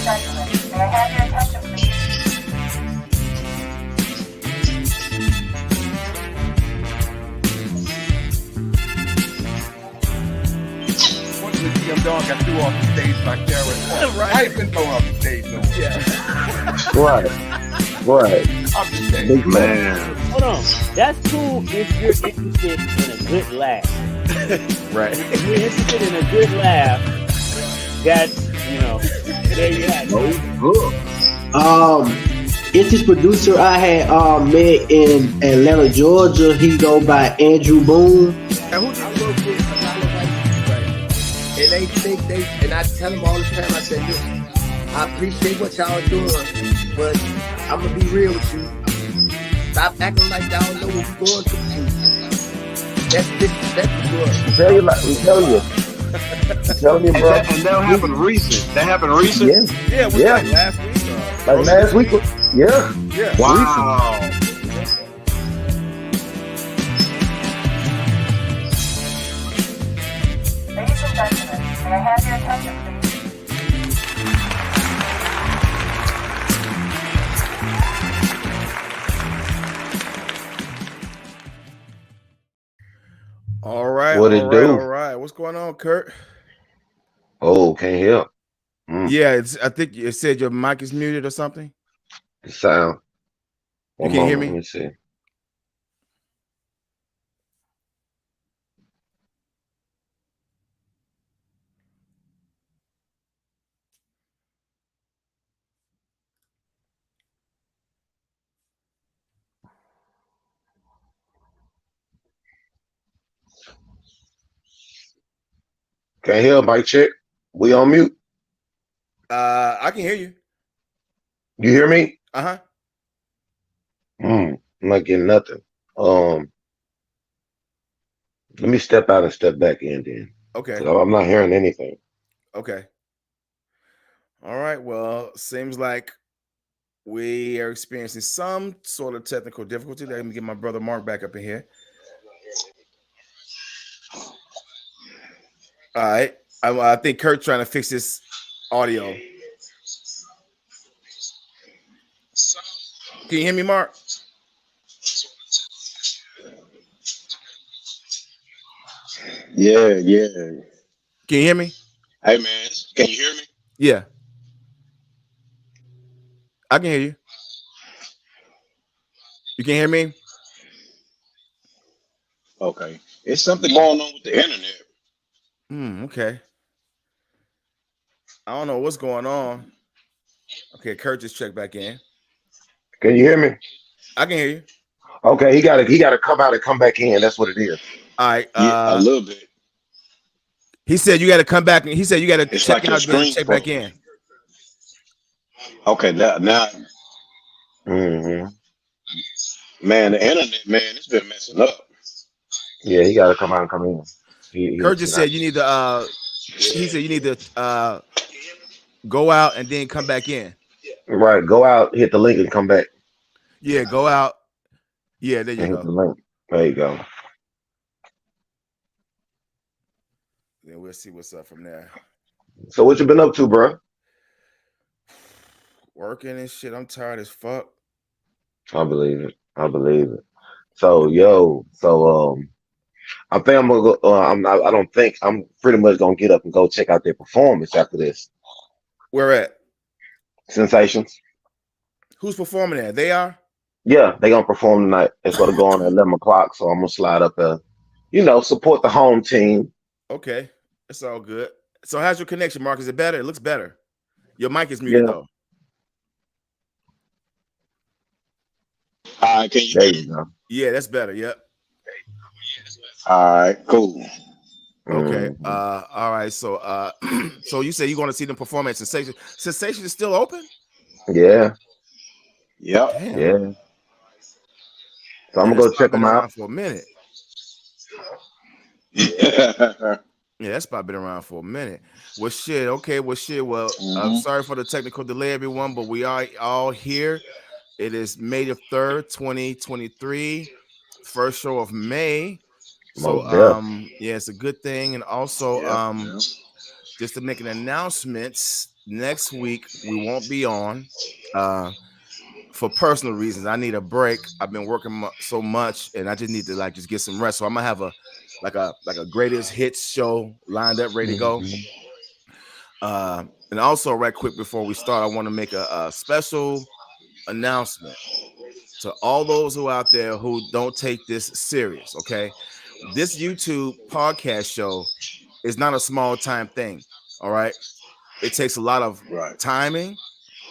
gentlemen, may I have your attention, please? Unfortunately, TM Dog got threw off the stage by Karen. Right. I ain't been thrown off the stage no more. Yeah. Right. I'm just saying. Big man. Hold on. That's cool if you're interested in a good laugh. Right. If you're interested in a good laugh, that's, there you have it. It's this producer I had met in Atlanta, Georgia. He go by Andrew Boone. And who did you work with? Right. And they think and I tell them all the time, I say, listen, I appreciate what y'all doing, but I'm gonna be real with you. Stop acting like y'all know what we're going through. That's disrespectful to us. We tell you. Tell me, bro. And that happened recent. That happened recent? Yeah, was Yeah. like last week. Like last week. Yeah. Yeah. Wow. Ladies and gentlemen, may I have your attention, please? All right. What it do? All right. What's going on, Kurt? Oh, can't hear. Yeah, I think it said your mic is muted or something. The sound. You can hear me? Let me see. Can't hear, mic check. We on mute. I can hear you. You hear me? Uh-huh. I'm not getting nothing. Let me step out and step back in then. Okay. 'Cause I'm not hearing anything. Okay. All right. Well, seems like we are experiencing some sort of technical difficulty. Let me get my brother Mark back up in here. All right. I think Kurt's trying to fix this audio. Can you hear me, Mark? Yeah. Can you hear me? Hey, man, can you hear me? Yeah. I can hear you. You can hear me? Okay. It's something going on with the internet. Okay. I don't know what's going on. Okay, Kurt just checked back in. Can you hear me? I can hear you. Okay, he gotta come out and come back in. That's what it is. All right. Yeah, a little bit. He said you got to come back. He said you got to It's check like your out and screen check back in. Okay, now, Mm-hmm. man, the internet, man, it's been messing up. Yeah, he gotta come out and come in. Kurt just said you need to. He said you need to go out and then come back in. Right, go out, hit the link, and come back. Yeah, go out. Yeah, there you And hit the go. link. There you go. Then we'll see what's up from there. So what you been up to, bro? Working and shit. I'm tired as fuck. I believe it. So I think I'm gonna go. I don't think I'm pretty much gonna get up and go check out their performance after this. Where at? Sensations. Who's performing there? They are? Yeah, they gonna perform tonight. It's gonna go on at 11 o'clock. So I'm gonna slide up there. Support the home team. Okay. It's all good. So how's your connection, Mark? Is it better? It looks better. Your mic is muted though. All right, can you There hear you me? go. Yeah, that's better. Yep. All right, cool. Okay. All right. So so you say you're gonna see them perform at Sensation. Sensation is still open? Yeah. Yep. Damn. Yeah. So I'm Man, gonna go that spot check been them around out. for a minute. Yeah. Yeah, that's probably been around for a minute. Well, shit. Okay. Well, shit. Well, I'm sorry for the technical delay, everyone, but we are all here. It is May the 3rd, 2023, first show of May. So, Most yeah, it's a good thing. And also, just to make an announcement, next week we won't be on for personal reasons. I need a break. I've been working so much, and I just need to just get some rest. So I'm gonna have a greatest hits show lined up, ready to go. And also, right quick before we start, I want to make a special announcement to all those who out there who don't take this serious. Okay, this YouTube podcast show is not a small time thing. All right, it takes a lot of timing.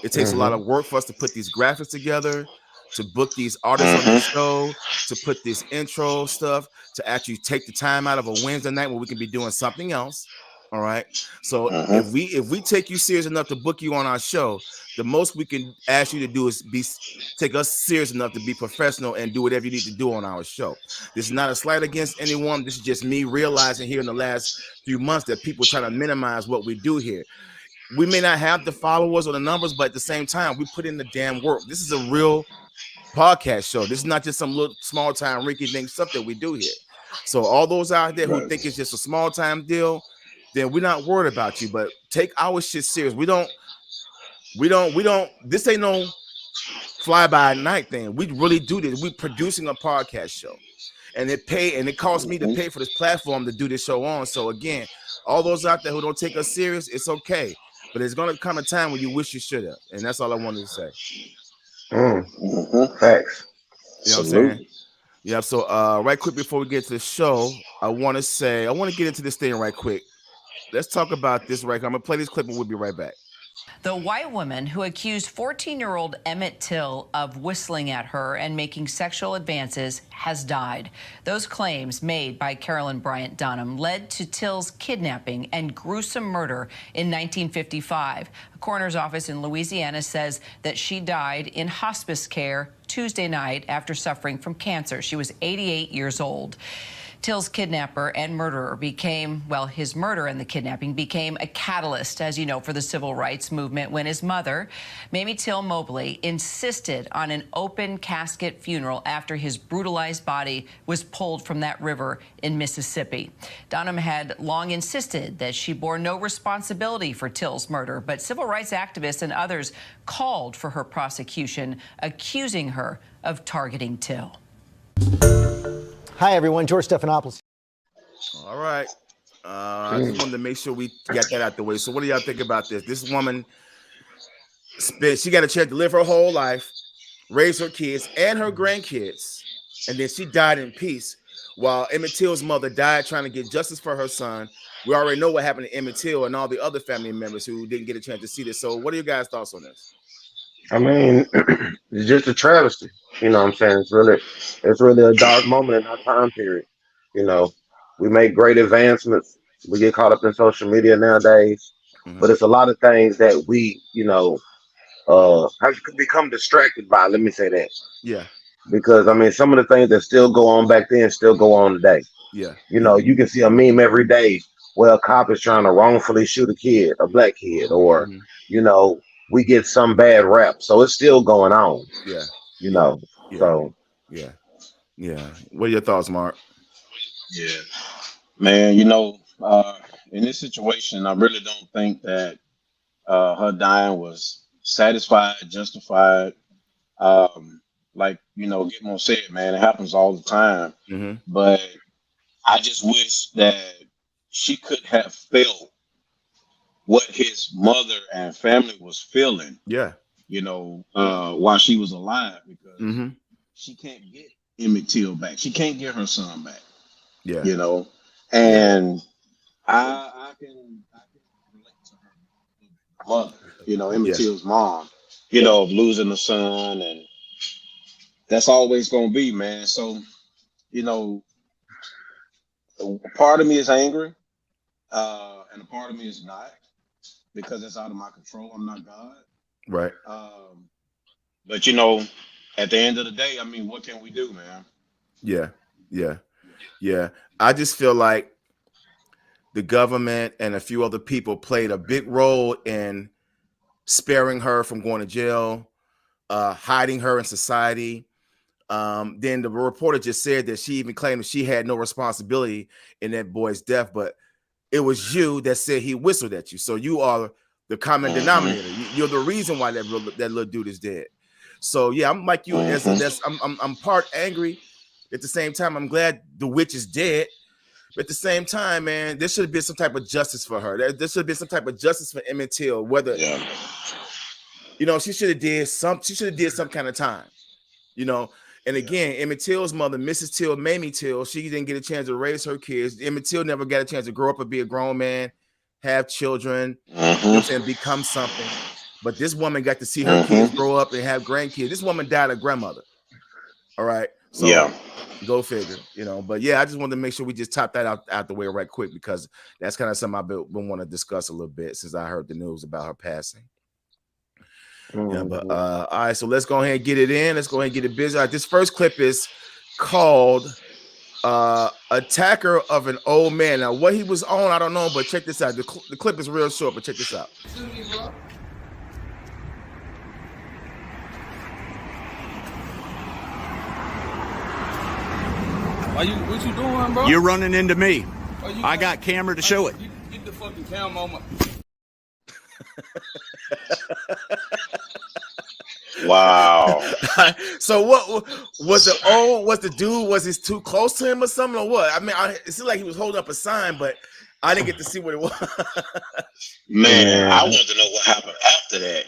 It takes a lot of work for us to put these graphics together, to book these artists on the show, to put this intro stuff, to actually take the time out of a Wednesday night where we can be doing something else. All right. So if we take you serious enough to book you on our show, the most we can ask you to do is take us serious enough to be professional and do whatever you need to do on our show. This is not a slight against anyone. This is just me realizing here in the last few months that people try to minimize what we do here. We may not have the followers or the numbers, but at the same time, we put in the damn work. This is a real podcast show. This is not just some little small time rinky-dink stuff that we do here. So all those out there who think it's just a small time deal, then we're not worried about you. But take our shit serious. We don't. This ain't no fly by night thing. We really do this. We're producing a podcast show, and it costs me to pay for this platform to do this show on. So again, all those out there who don't take us serious, it's okay. But there's gonna come a time when you wish you should have, and that's all I wanted to say. Facts. You know what I'm saying? Yeah. So right quick before we get to the show, I want to get into this thing right quick. Let's talk about this right. I'm gonna play this clip and we'll be right back. The white woman who accused 14-year-old Emmett Till of whistling at her and making sexual advances has died. Those claims made by Carolyn Bryant Dunham led to Till's kidnapping and gruesome murder in 1955. A coroner's office in Louisiana says that she died in hospice care Tuesday night after suffering from cancer. She was 88 years old. Till's kidnapper and murderer his murder and the kidnapping became a catalyst, as you know, for the civil rights movement when his mother, Mamie Till Mobley, insisted on an open casket funeral after his brutalized body was pulled from that river in Mississippi. Dunham had long insisted that she bore no responsibility for Till's murder, but civil rights activists and others called for her prosecution, accusing her of targeting Till. Hi, everyone. George Stephanopoulos. All right. I just wanted to make sure we got that out the way. So what do y'all think about this? This woman, she got a chance to live her whole life, raise her kids and her grandkids, and then she died in peace while Emmett Till's mother died trying to get justice for her son. We already know what happened to Emmett Till and all the other family members who didn't get a chance to see this. So what are your guys' thoughts on this? I mean, it's just a travesty. You know what I'm saying? It's really a dark moment in our time period. You know, we make great advancements. We get caught up in social media nowadays, but it's a lot of things that we, have become distracted by. Let me say that. Yeah. Because I mean, some of the things that still go on back then still go on today. Yeah. You can see a meme every day where a cop is trying to wrongfully shoot a black kid, or we get some bad rap, so it's still going on. Yeah. So. Yeah. What are your thoughts, Mark? Yeah, man. In this situation, I really don't think that her dying was satisfied, justified. Gitmo said, man, it happens all the time. But I just wish that she could have felt what his mother and family was feeling. Yeah. While she was alive, because she can't get Emmett Till back. She can't get her son back. Yeah. And I can relate to her mother, Emmett Till's mom, of losing the son, and that's always gonna be, man. So, part of me is angry, and a part of me is not, because it's out of my control. I'm not God. Right. But at the end of the day, I mean, what can we do, man? Yeah. I just feel like the government and a few other people played a big role in sparing her from going to jail, hiding her in society. Then the reporter just said that she even claimed that she had no responsibility in that boy's death, but it was you that said he whistled at you. So you are the common denominator. You're the reason why that little dude is dead. So yeah, I'm like you. I'm part angry. At the same time, I'm glad the witch is dead. But at the same time, man, there should have been some type of justice for her. There should have been some type of justice for Emmett Till. Whether she should have did some. She should have did some kind of time. And again, Emmett Till's mother, Mrs. Till, Mamie Till, she didn't get a chance to raise her kids. Emmett Till never got a chance to grow up and be a grown man, have children, and become something. But this woman got to see her kids grow up and have grandkids. This woman died a grandmother. All right. So go figure, But yeah, I just wanted to make sure we just top that out the way right quick, because that's kind of something I've been want to discuss a little bit since I heard the news about her passing. Yeah, but all right, so let's go ahead and get it in. Let's go ahead and get it busy. All right, this first clip is called Attacker of an Old Man. Now, what he was on, I don't know, but check this out. The clip is real short, but check this out. What you doing, bro? You're running into me. I got camera to show it. Get the fucking camera on my... Wow. So what was the old? Was the dude? Was he too close to him or something, or what? I mean, it seemed like he was holding up a sign, but I didn't get to see what it was. Man, I wanted to know what happened after that.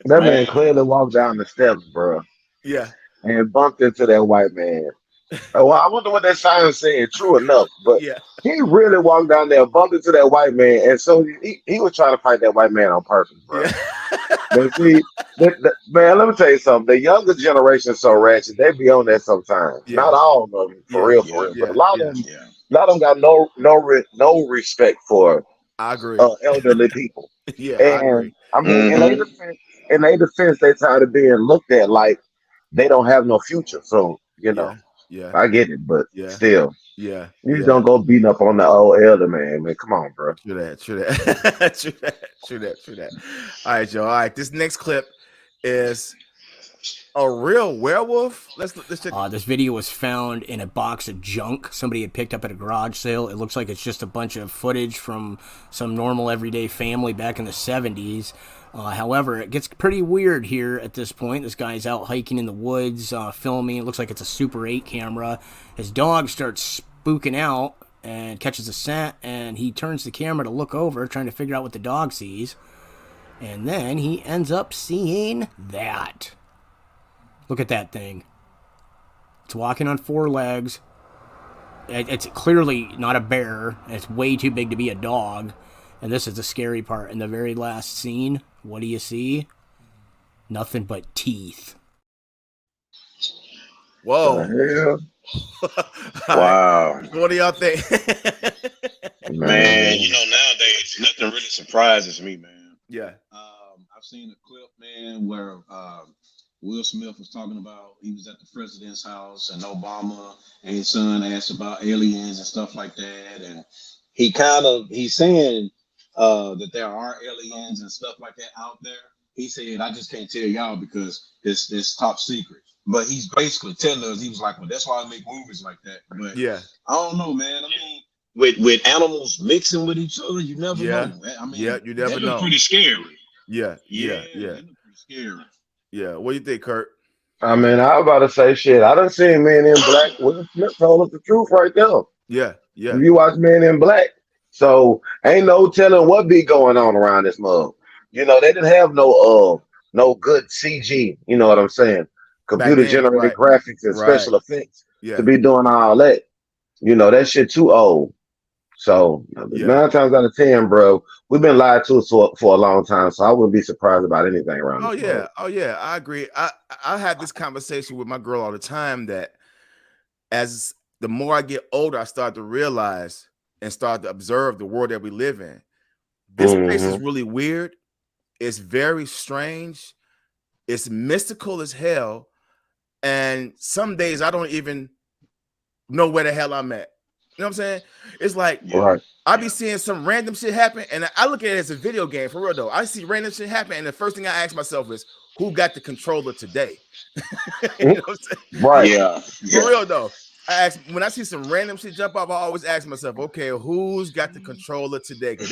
That man clearly walked down the steps, bro. Yeah. And bumped into that white man. Well, I wonder what that sign is saying. True enough, but he really walked down there, bumped into that white man, and so he was trying to fight that white man on purpose, bro. But see, man, let me tell you something. The younger generation is so ratchet. They be on that sometimes. Not all of them, for real. But a lot of them got no respect for. I agree. Elderly people. Yeah, and I agree. I mean, in their defense, they tired of being looked at like they don't have no future. So Yeah, I get it, but still, you just don't go beating up on the old elder man. Man, come on, bro. True that. True that. All right, Joe. All right, this next clip is a real werewolf. Let's check. This video was found in a box of junk somebody had picked up at a garage sale. It looks like it's just a bunch of footage from some normal everyday family back in the 70s. However, it gets pretty weird here at this point. This guy's out hiking in the woods, filming. It looks like it's a Super 8 camera. His dog starts spooking out and catches a scent, and he turns the camera to look over, trying to figure out what the dog sees. And then he ends up seeing that. Look at that thing. It's walking on 4 legs. It's clearly not a bear. It's way too big to be a dog. And this is the scary part. In the very last scene, what do you see? Nothing but teeth. Whoa. Wow. What do y'all think? Man, nowadays, nothing really surprises me, man. Yeah. I've seen a clip, man, where Will Smith was talking about, he was at the president's house and Obama and his son asked about aliens and stuff like that. And he's saying that there are aliens and stuff like that out there. He said, I just can't tell y'all because it's top secret. But he's basically telling us, he was like, well, that's why I make movies like that. But I don't know, man. I mean, with animals mixing with each other, you never know. I mean, you never know. Pretty scary. Yeah. Pretty scary. Yeah. What do you think, Kurt? I mean, I was about to say shit. I done seen Men in Black. Will Smith told us the truth right there. Yeah. If you watch Men in Black, so ain't no telling what be going on around this mug. They didn't have no good CG. You know what I'm saying? Computer generated graphics and special effects to be doing all that. That shit too old. So 9 times out of 10, bro, we've been lied to for a long time. So I wouldn't be surprised about anything around. Oh yeah, I agree. I have this conversation with my girl all the time that as the more I get older, I start to realize and start to observe the world that we live in. This place is really weird. It's very strange. It's mystical as hell. And some days I don't even know where the hell I'm at. You know what I'm saying? It's like I be seeing some random shit happen, and I look at it as a video game for real though. I see random shit happen, and the first thing I ask myself is, who got the controller today? You know what I'm saying? Right. Yeah. For real though. when I see some random shit jump up, I always ask myself, okay, who's got the controller today? Because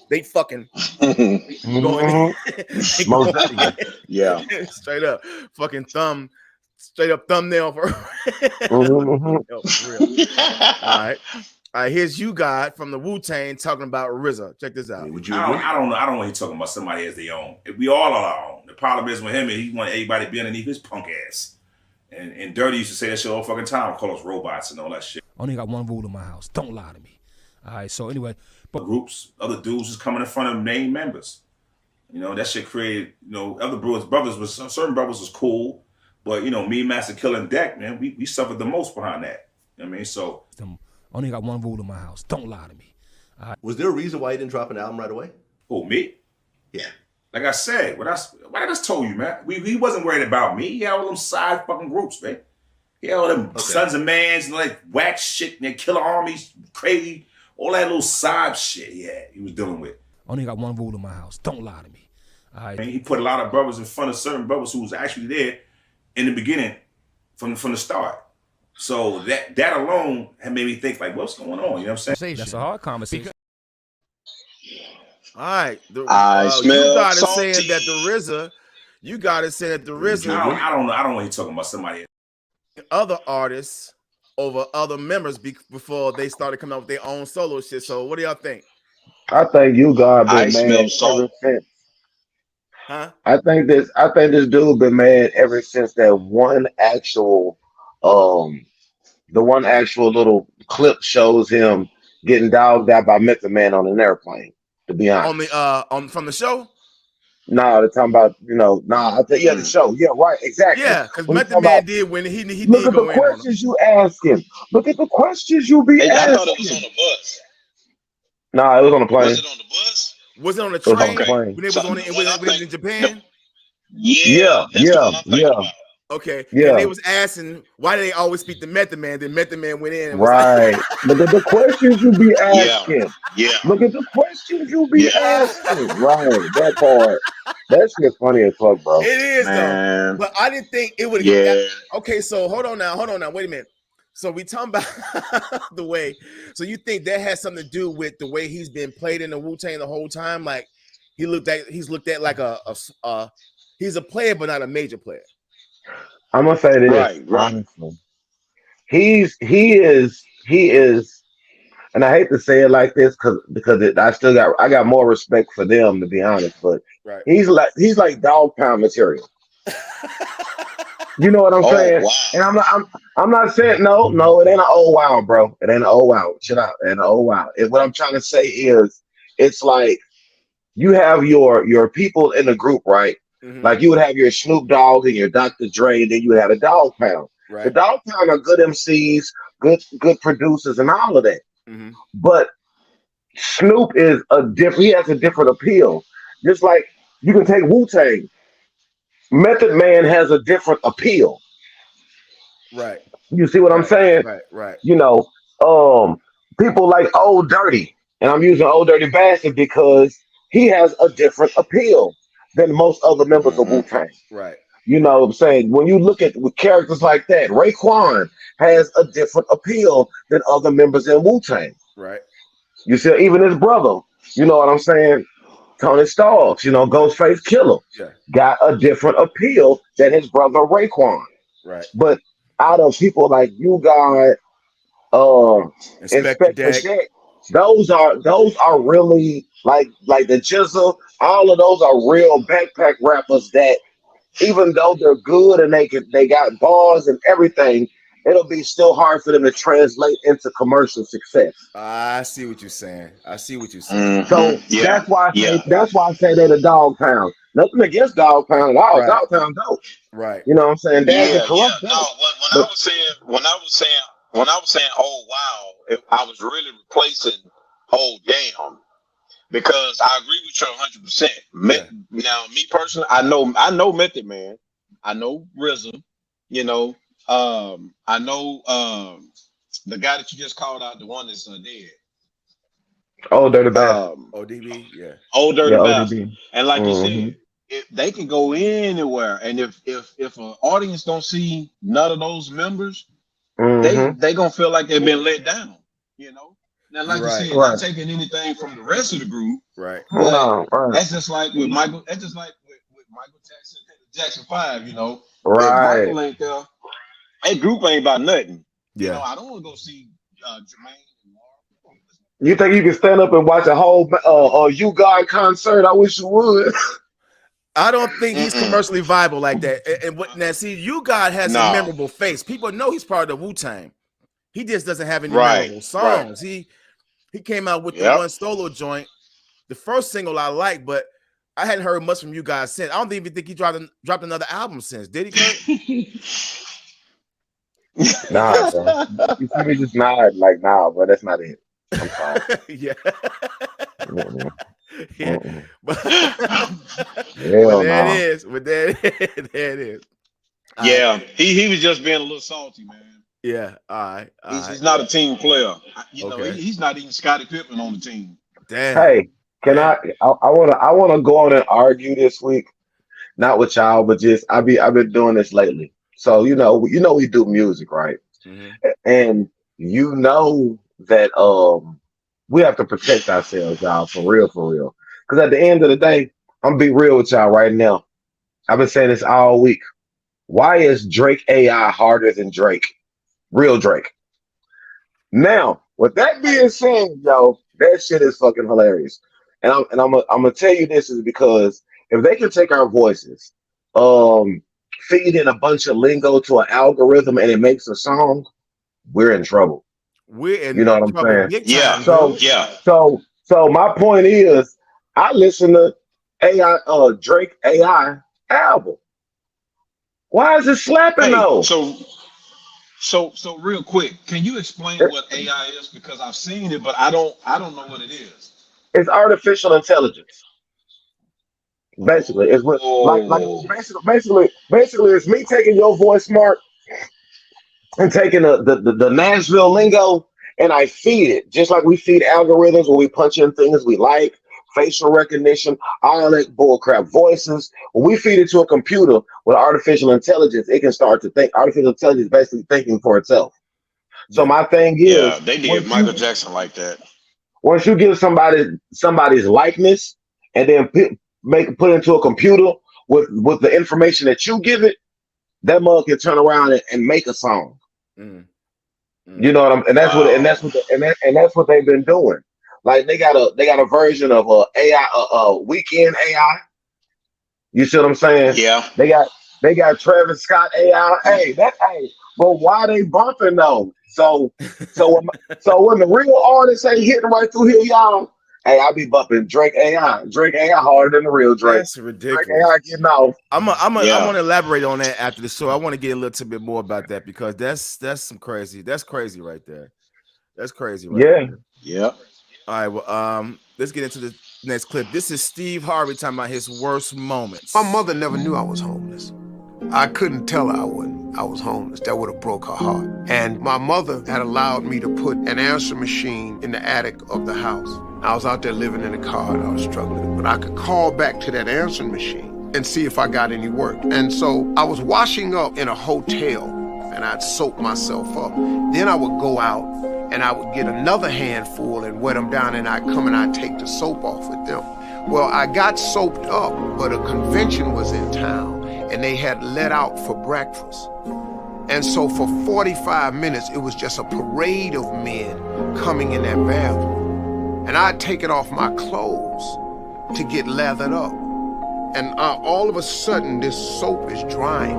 they fucking going, they Most going definitely. Yeah. straight up fucking straight up thumbnail for, Mm-hmm. for real. All right, here's you guy from the Wu-Tang talking about RZA. Check this out. Would you agree? I don't know. I don't want you talking about somebody as their own. We all are our own. The problem is with him, he want everybody to be underneath his punk ass. And Dirty used to say that shit all fucking time, call us robots and all that shit. Only got one rule in my house: don't lie to me. All right. So anyway, but groups, other dudes is coming in front of main members. You know, that shit created. You know, other brothers was certain brothers was cool, but you know, me, Master Killer, and Deck, man, we suffered the most behind that. You know what I mean, so only got one rule in my house: don't lie to me. Was there a reason why you didn't drop an album right away? Who, me? Yeah. Like I said, what I just told you, man. He wasn't worried about me. He had all them side fucking groups, man. He had all them Sons of Mans and like whack shit and Killer Armies, crazy, all that little side shit he was dealing with. Only got one rule in my house: don't lie to me. And he put a lot of brothers in front of certain brothers who was actually there in the beginning from the start. So that alone had made me think like, what's going on? You know what I'm saying? That's a hard conversation. All right, I smell you got it salty. saying that the RZA, you got it saying that the RZA. I don't know. I don't want you talking about somebody. Other artists over other members before they started coming up with their own solo shit. So what do y'all think? I think you got been mad ever since. Huh? I think this dude been mad ever since that one actual the one actual little clip shows him getting dogged out by Method Man on an airplane, to be honest. From the show? No, they're talking about, I think the show. Yeah, right, exactly. Yeah, because Method Man did when he look did at go the in on him. questions you asking. Look at the questions you be asking. I thought it was on the bus. Nah, it was on the plane. Was it on the bus? Was it on the It was train? on the plane. When they was on it when it was in Japan? Yeah. Okay. Yeah. And they was asking why do they always speak to Method Man? Then Method Man went in and was Right. Look at the questions you be asking. Yeah. Look at the questions you be asking. Right. That part. That shit funny as fuck, bro. It is though. But I didn't think it would get that. Okay, so hold on now. Wait a minute. So we talking about the way. So you think that has something to do with the way he's been played in the Wu-Tang the whole time? Like he's looked at like he's a player but not a major player. I'm gonna say this honestly. He is, and I hate to say it like this because I got more respect for them, to be honest. But he's like dog pound material. You know what I'm saying? Wow. And I'm not saying no, it ain't an old wow, bro. It ain't an old wow. Chill out. It ain't an old wow. What I'm trying to say is, it's like you have your people in the group, right? Mm-hmm. Like you would have your Snoop Dogg and your Dr. Dre, and then you would have a Dog Pound. Right. The Dog Pound are good MCs, good producers, and all of that. Mm-hmm. But Snoop is he has a different appeal. Just like you can take Wu-Tang. Method Man has a different appeal. Right. You see what I'm saying? Right. People like Old Dirty, and I'm using Old Dirty Bastard because he has a different appeal than most other members of Wu-Tang. Right. You know what I'm saying? When you look at with characters like that, Raekwon has a different appeal than other members in Wu-Tang. Right. You see, even his brother, you know what I'm saying? Tony Starks, Ghostface Killer, got a different appeal than his brother Raekwon. Right. But out of people like you got Inspector Deck, those are really like the Jizzle. All of those are real backpack rappers that, even though they're good and they got bars and everything, it'll be still hard for them to translate into commercial success. I see what you're saying. So that's why I say they're the Dog Pound. Nothing against Dog Pound at all. Right. Dog Pound dope. Right. You know what I'm saying? When I was saying oh wow, I was really replacing oh damn. Because I agree with you 100%. Now, me personally, I know Method Man, I know RZA, I know the guy that you just called out, the one that's dead. Old Dirty Bastard. ODB, yeah. Old Dirty Bastard. ODB. And like you said, they can go anywhere, and if an audience don't see none of those members, they gonna feel like they've been let down. You know. Now, like you Right. said, not taking anything from the rest of the group, Right. but No, right. that's just like with Michael. That's just like with Michael Jackson and the Jackson 5. You know, if Right. Michael ain't there, that group ain't about nothing. You know, Yeah. I don't want to go see Jermaine and Mark. You think you can stand up and watch a whole You God concert? I wish you would. I don't think he's commercially viable like that. And what now? See, you God has a memorable face. People know he's part of the Wu-Tang. He just doesn't have any memorable songs. He came out with the one solo joint, the first single I liked, but I hadn't heard much from you guys since. I don't even think he dropped another album since. Did he, Kurt? Nah, bro. You see me just nod like, nah, bro. That's not it. I'm sorry. Yeah. Mm-mm. Yeah. Mm-mm. But Hell there no. it is. But there it is. Yeah, he was just being a little salty, man. Yeah, all right. He's not a team player. You know, Okay. he's not even Scottie Pippen on the team. Damn. Hey, can I wanna go on and argue this week? Not with y'all, but just I've been doing this lately. So we do music, right? And you know that we have to protect ourselves, y'all, for real. Because at the end of the day, I'm gonna be real with y'all right now. I've been saying this all week. Why is Drake AI harder than Drake? Real Drake. Now, with that being said, yo, that shit is fucking hilarious. And I'm gonna tell you this is because if they can take our voices, feed in a bunch of lingo to an algorithm and it makes a song, we're in trouble. We're in You know what I'm trouble saying? big time, So my point is, I listen to Drake AI album. Why is it slapping though? So real quick, can you explain what AI is? Because I've seen it, but I don't know what it is. It's artificial intelligence. Basically, it's what basically it's me taking your voice, Mark, and taking the Nashville lingo, and I feed it just like we feed algorithms where we punch in things we like, facial recognition, all that bullcrap, voices. When we feed it to a computer with artificial intelligence, it can start to think. Artificial intelligence is basically thinking for itself. So my thing is, they did Michael Jackson like that. Once you give somebody's likeness and then put it into a computer with the information that you give it, that mug can turn around and make a song. You know what I'm, and that's what they've been doing. Like they got a version of AI, Weekend AI. You see what I'm saying? Yeah. They got Travis Scott AI. But why they bumping though? So when the real artists ain't hitting right through here, y'all. Hey, I be bumping Drake AI. Drake AI harder than the real Drake. That's ridiculous. Drake AI getting off. I'm gonna elaborate on that after the show. I want to get a little bit more about that because that's some crazy. That's crazy right there. That's crazy right there. Yeah. All right. Well, let's get into the next clip. This is Steve Harvey talking about his worst moments. My mother never knew I was homeless. I couldn't tell her I was homeless. That would have broke her heart. And my mother had allowed me to put an answer machine in the attic of the house. I was out there living in a car and I was struggling. But I could call back to that answering machine and see if I got any work. And so I was washing up in a hotel and I'd soap myself up. Then I would go out and I would get another handful and wet them down and I'd come and I'd take the soap off with them. Well, I got soaped up, but a convention was in town and they had let out for breakfast. And so for 45 minutes, it was just a parade of men coming in that bathroom. And I'd taken off my clothes to get lathered up. And all of a sudden, this soap is drying.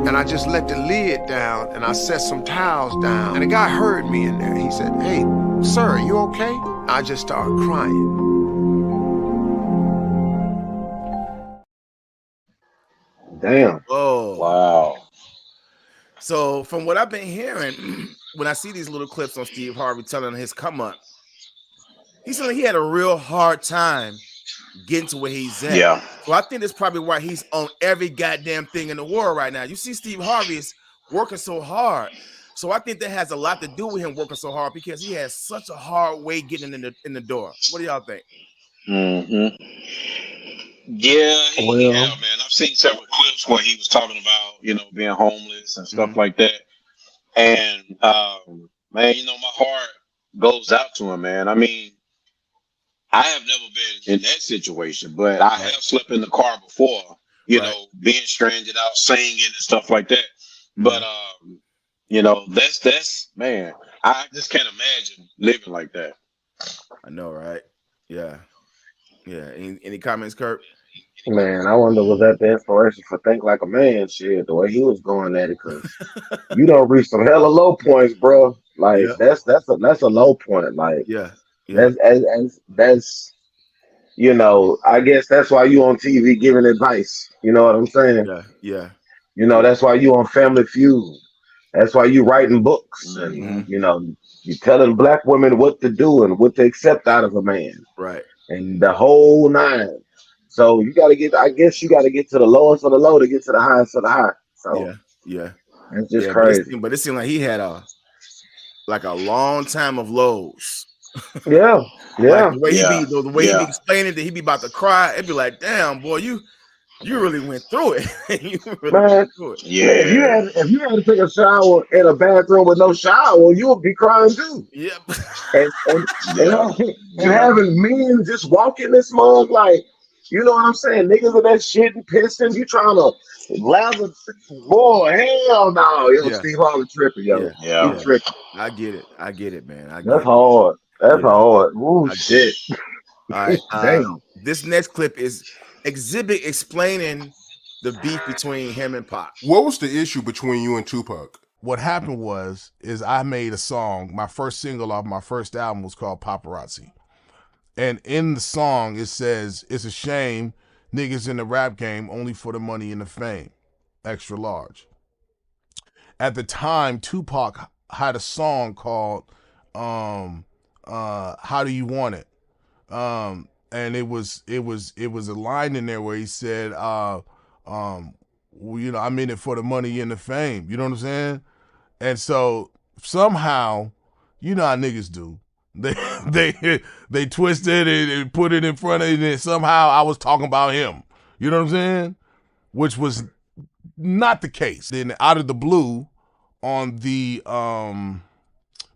And I just let the lid down and I set some towels down. And the guy heard me in there. He said, "Hey, sir, you okay?" I just started crying. Damn. Oh. Wow. So from what I've been hearing, when I see these little clips on Steve Harvey telling his come up, he said he had a real hard time getting to where he's at. Yeah. So I think that's probably why he's on every goddamn thing in the world right now. You see Steve Harvey is working so hard. So I think that has a lot to do with him working so hard because he has such a hard way getting in the door. What do y'all think? Mm-hmm. Yeah, man. I've seen several clips where he was talking about, being homeless and stuff like that. And man, you know, my heart goes out to him, man. I mean, I have never been in that situation, but I have slept in the car before, you know, being stranded out singing and stuff like that. But you know, that's man, I just can't imagine living like that. I know, right? Yeah. Any comments, Kurt? Man, I wonder was that the inspiration for Think Like a Man shit, the way he was going at it, because you don't reach some hella low points, bro. Like Yeah. that's a low point. Like Yeah. that's you know, I guess that's why you on TV giving advice. You know what I'm saying? Yeah. You know, that's why you on Family Feud. That's why you writing books and you know, you telling black women what to do and what to accept out of a man. Right. And the whole nine. So you gotta get, I guess you gotta get to the lowest of the low to get to the highest of the high. So yeah. it's just Yeah, crazy. but it seemed like he had a long time of lows. Yeah. Like the way the way he be explaining that he be about to cry, it'd be like, damn, boy, you really went through it. You really went through it. If you had to take a shower in a bathroom with no shower, you would be crying too. Yep. And having men just walking this mug, like, you know what I'm saying? Niggas of that shit and pissing, you trying to lather, boy, hell no. Yo, Steve Harvey tripping, yo. Yeah. He tripping. I get it, man. That's hard. That's hard. Ooh, shit. All right. Damn. This next clip is Exhibit explaining the beef between him and Pac. What was the issue between you and Tupac? What happened is I made a song. My first single off my first album was called Paparazzi. And in the song, it says, it's a shame niggas in the rap game only for the money and the fame. Extra large. At the time, Tupac had a song called How Do You Want It? And it was a line in there where he said, well, you know, I'm in it for the money and the fame. You know what I'm saying? And so somehow, you know how niggas do. They twist it and put it in front of it, and somehow I was talking about him. You know what I'm saying? Which was not the case. Then out of the blue, on the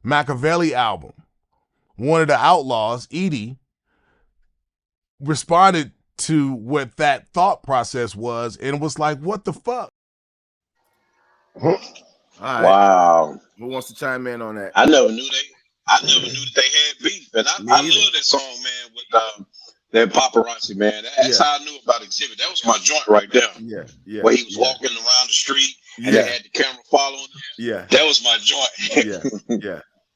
Machiavelli album, one of the outlaws, Edie, responded to what that thought process was and was like, what the fuck? All right. Wow. Who wants to chime in on that? I never knew that they had beef. And I love that song, man, with that Paparazzi, man. That's how I knew about Exhibit. That was my joint right there. Yeah. Where he was walking around the street and they had the camera following him. Yeah. That was my joint.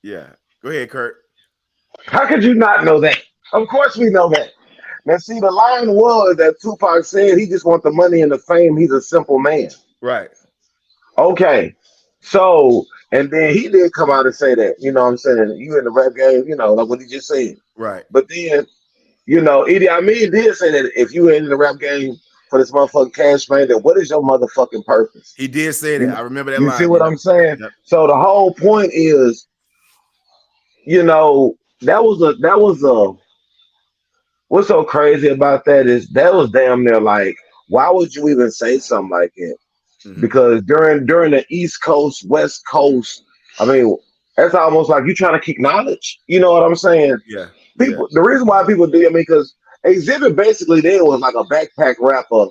Yeah. Go ahead, Kurt. How could you not know that? Of course we know that. Now, see, the line was that Tupac said he just want the money and the fame. He's a simple man. Right. Okay. So, and then he did come out and say that, you know what I'm saying? You in the rap game, you know, like what he just said. Right. But then, you know, Idi Amin did say that if you in the rap game for this motherfucking cash man, then what is your motherfucking purpose? He did say that. I remember that you line. See what I'm saying? Yep. So the whole point is, you know, that was a what's so crazy about that is that was damn near like, why would you even say something like it? Mm-hmm. Because during the East Coast, West Coast, I mean, that's almost like you trying to keep knowledge. You know what I'm saying? Yeah. People, the reason why people do, I mean, because Exhibit basically there was like a backpack rapper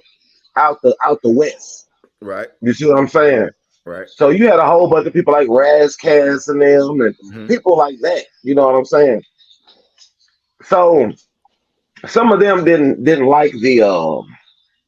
out the West. Right. You see what I'm saying? Right. So you had a whole bunch of people like Razcast and them and people like that. You know what I'm saying? So some of them didn't like the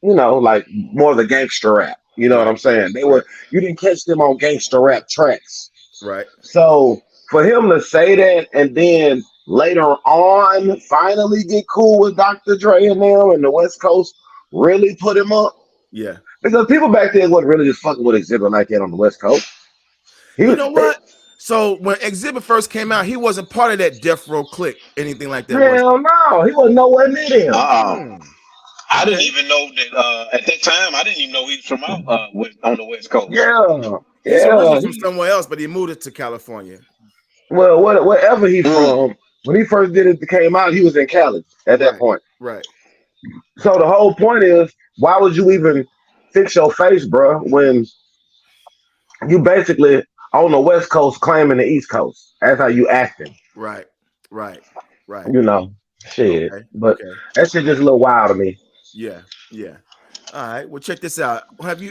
you know, like more of the gangster rap. You know what I'm saying? You didn't catch them on gangster rap tracks. Right. So for him to say that and then later on finally get cool with Dr. Dre and them and the West Coast really put him up. Yeah. Because people back then wasn't really just fucking with Exhibit like that on the West Coast. You know what? So when Exhibit first came out, he wasn't part of that Death Row clique, anything like that. Hell no, he wasn't nowhere near them. I didn't even know that at that time. I didn't even know he was from out on the West Coast. He's from somewhere else, but he moved it to California. Well, wherever he's from, when he first did it, came out, he was in Cali at that point. Right. So the whole point is, why would you even fix your face, bro, when you basically on the West Coast claiming the East Coast. That's how you acting. Right. Right. Right. You know, shit. Okay. But Okay. that shit just a little wild to me. Yeah. Yeah. All right. Well, check this out. Have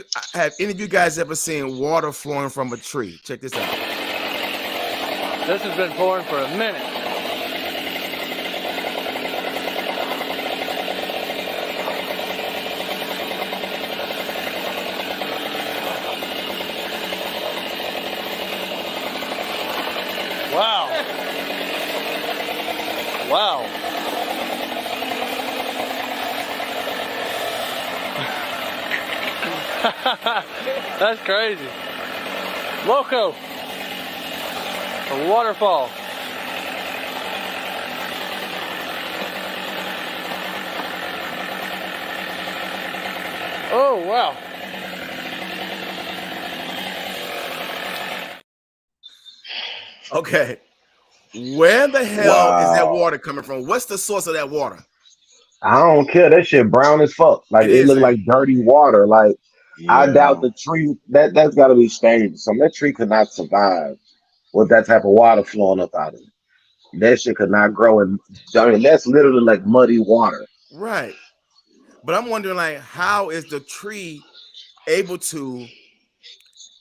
any of you guys ever seen water flowing from a tree? Check this out. This has been pouring for a minute. Wow. Wow. That's crazy. Loco. A waterfall. Oh, wow. Okay. Where the hell is that water coming from? What's the source of that water? I don't care. That shit brown as fuck. Like It it is, look ain't like dirty water. Like I doubt the tree that's gotta be stained. So that tree could not survive with that type of water flowing up out of it. That shit could not grow in. I mean, that's literally like muddy water. Right. But I'm wondering, like, how is the tree able to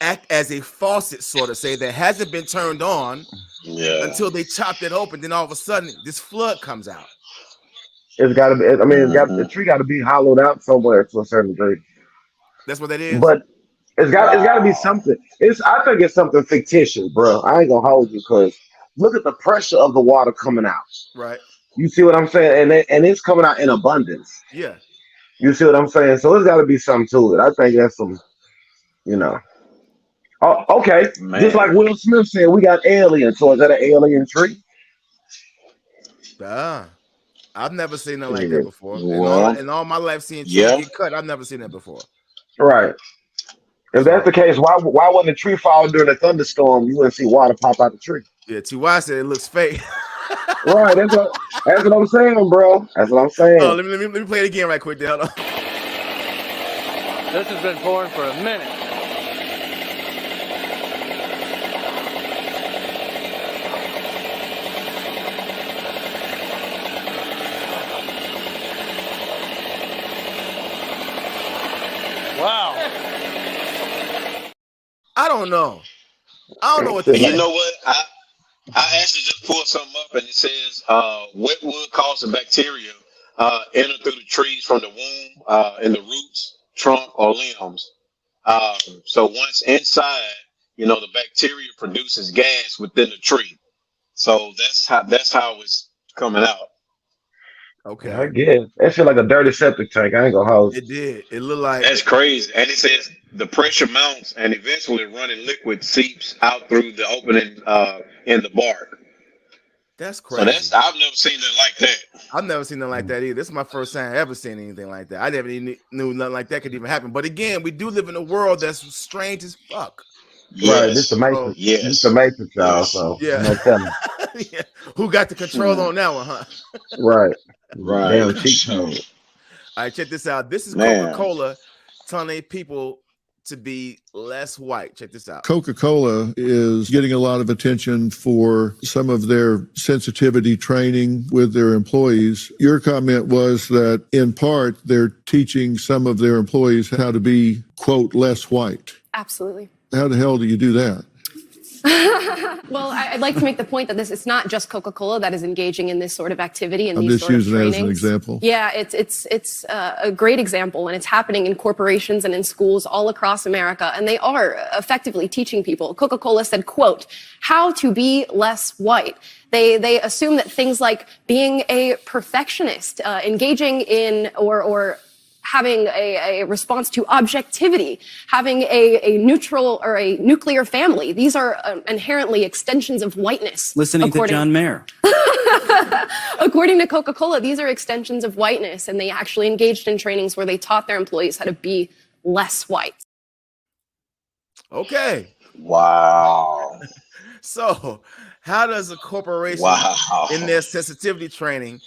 act as a faucet, sort of say, that hasn't been turned on until they chopped it open? Then all of a sudden, this flood comes out. It's gotta be. I mean, the tree got to be hollowed out somewhere to a certain degree. That's what that is. But it's got to be something. I think it's something fictitious, bro. I ain't gonna hold you because look at the pressure of the water coming out. Right. You see what I'm saying? And it's coming out in abundance. Yeah. You see what I'm saying? So there's got to be something to it. I think that's some, you know. Oh, okay. Man. Just like Will Smith said, we got aliens. So is that an alien tree? I've never seen nothing like that before. Well, in all my life, seeing trees get cut, I've never seen that before. Right. If that's the case, why wouldn't the tree fall during a thunderstorm? You wouldn't see water pop out the tree. Yeah, T.Y. said it looks fake. Right. That's what I'm saying, bro. That's what I'm saying. Oh, let me play it again right quick, Dale. This has been pouring for a minute. Wow. I don't know what to say. You know what? I actually just pulled something up and it says wet wood causes bacteria enter through the trees from the womb in the roots, trunk, or limbs. So once inside, the bacteria produces gas within the tree. So that's how it's coming out. Okay. I guess that shit like a dirty septic tank. I ain't gonna hold you. It did. It looked like That's crazy. And it says the pressure mounts and eventually running liquid seeps out through the opening in the bark. That's crazy. So I've never seen it like that. I've never seen nothing like that either. This is my first time ever seeing anything like that. I never even knew nothing like that could even happen. But again, we do live in a world that's strange as fuck. Yes. Right, this the matrix. Yes. This the matrix, y'all. So Yeah. no telling. Yeah. Who got the control on that one, huh? Right. Right. Damn cheap code. All right, check this out. This is Man. Coca-Cola telling their people to be less white. Check this out. Coca-Cola is getting a lot of attention for some of their sensitivity training with their employees. Your comment was that in part they're teaching some of their employees how to be, quote, less white. Absolutely. How the hell do you do that? Well, I'd like to make the point that it's not just Coca-Cola that is engaging in this sort of activity and I'm these just sort of using that as an trainings. example. Yeah, it's a great example, and it's happening in corporations and in schools all across America, and they are effectively teaching people. Coca-Cola said, quote, how to be less white. They assume that things like being a perfectionist, engaging in or having a response to objectivity, having a neutral or a nuclear family. These are inherently extensions of whiteness. Listening to John Mayer. According to Coca-Cola, these are extensions of whiteness, and they actually engaged in trainings where they taught their employees how to be less white. Okay. Wow. So, how does a corporation in their sensitivity training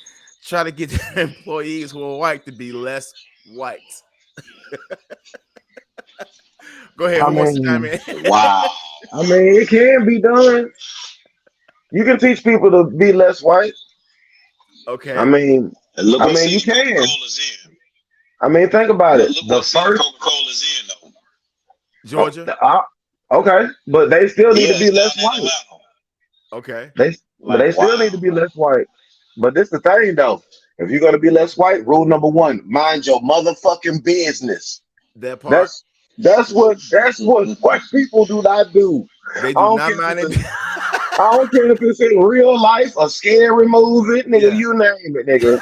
try to get their employees who are white to be less white? Go ahead. Who wants to chime in? Wow. I mean, it can be done. You can teach people to be less white. Okay. I mean, And look what you season can. Coca-Cola's in. I mean, think about it. Look The what season first, Coca-Cola's in, though. Georgia. Okay, but they still need Yeah, to be it's less down in white. Atlanta. Okay. But they still need to be less white. But this the thing though. If you're gonna be less white, rule number one: mind your motherfucking business. That part. That's what white people do not do. They I do don't not care mind if it. it's I don't care if it's in real life, a scary movie, nigga. Yeah. You name it, nigga.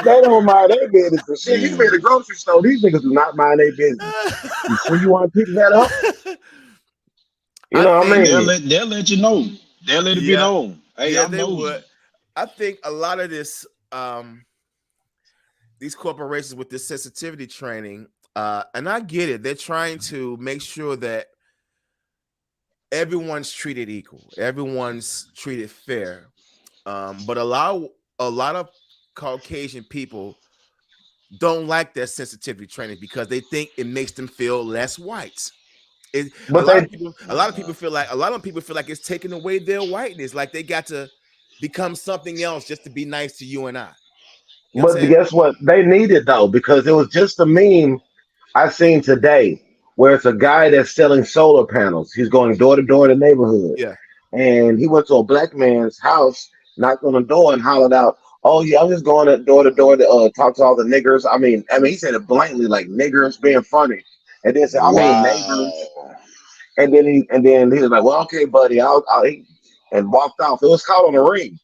They don't mind their business for shit. You can be at the grocery store. These niggas do not mind their business. You sure you want to pick that up? You know what I mean? They'll let you know. They'll let it be known. Hey, yeah, I'm they nosy. would. I think a lot of this, these corporations with this sensitivity training, and I get it, they're trying to make sure that everyone's treated equal, everyone's treated fair. But a lot of Caucasian people don't like that sensitivity training because they think it makes them feel less white. A lot of people feel like it's taking away their whiteness, like they got to become something else just to be nice to you and I. You know what I'm But saying? guess what? They need it though, because it was just a meme I seen today where it's a guy that's selling solar panels. He's going door to door in the neighborhood. Yeah. And he went to a black man's house, knocked on the door and hollered out, "Oh yeah, I'm just going door to talk to all the niggers." I mean, he said it blatantly, like niggers being funny. And then said, "I mean neighbors." And then he was like, "Well, okay, buddy, I'll eat," and walked off. It was caught on the ring.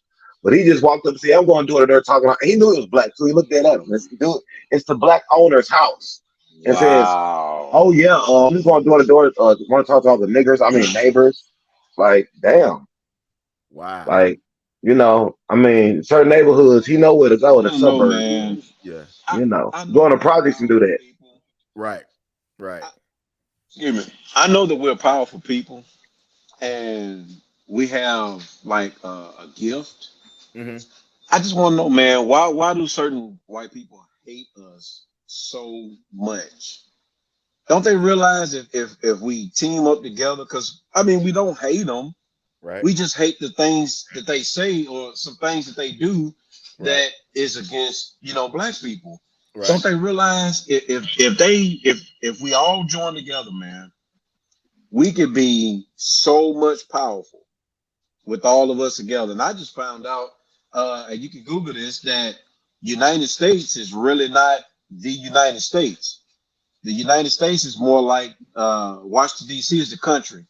But he just walked up and said, "I'm going door to door talking." He knew it was black, so he looked at him. It's the black owner's house. And says, "Oh yeah, I'm just going door to door. Want to talk to all the niggers? I mean neighbors." Like, damn. Wow. Like, I mean, certain neighborhoods, he know where to go in the suburbs. Man. Yeah. Go in the projects and do that. Right. Excuse me. I know that we're powerful people, and we have like a gift. Mm-hmm. I just want to know, man, why do certain white people hate us so much? Don't they realize if we team up together? Because I mean, we don't hate them. Right. We just hate the things that they say or some things that they do that is against black people. Right. Don't they realize if we all join together, man, we could be so much powerful with all of us together. And I just found out, and you can Google this, that United States is really not the United States. The United States is more like Washington, D.C. is the country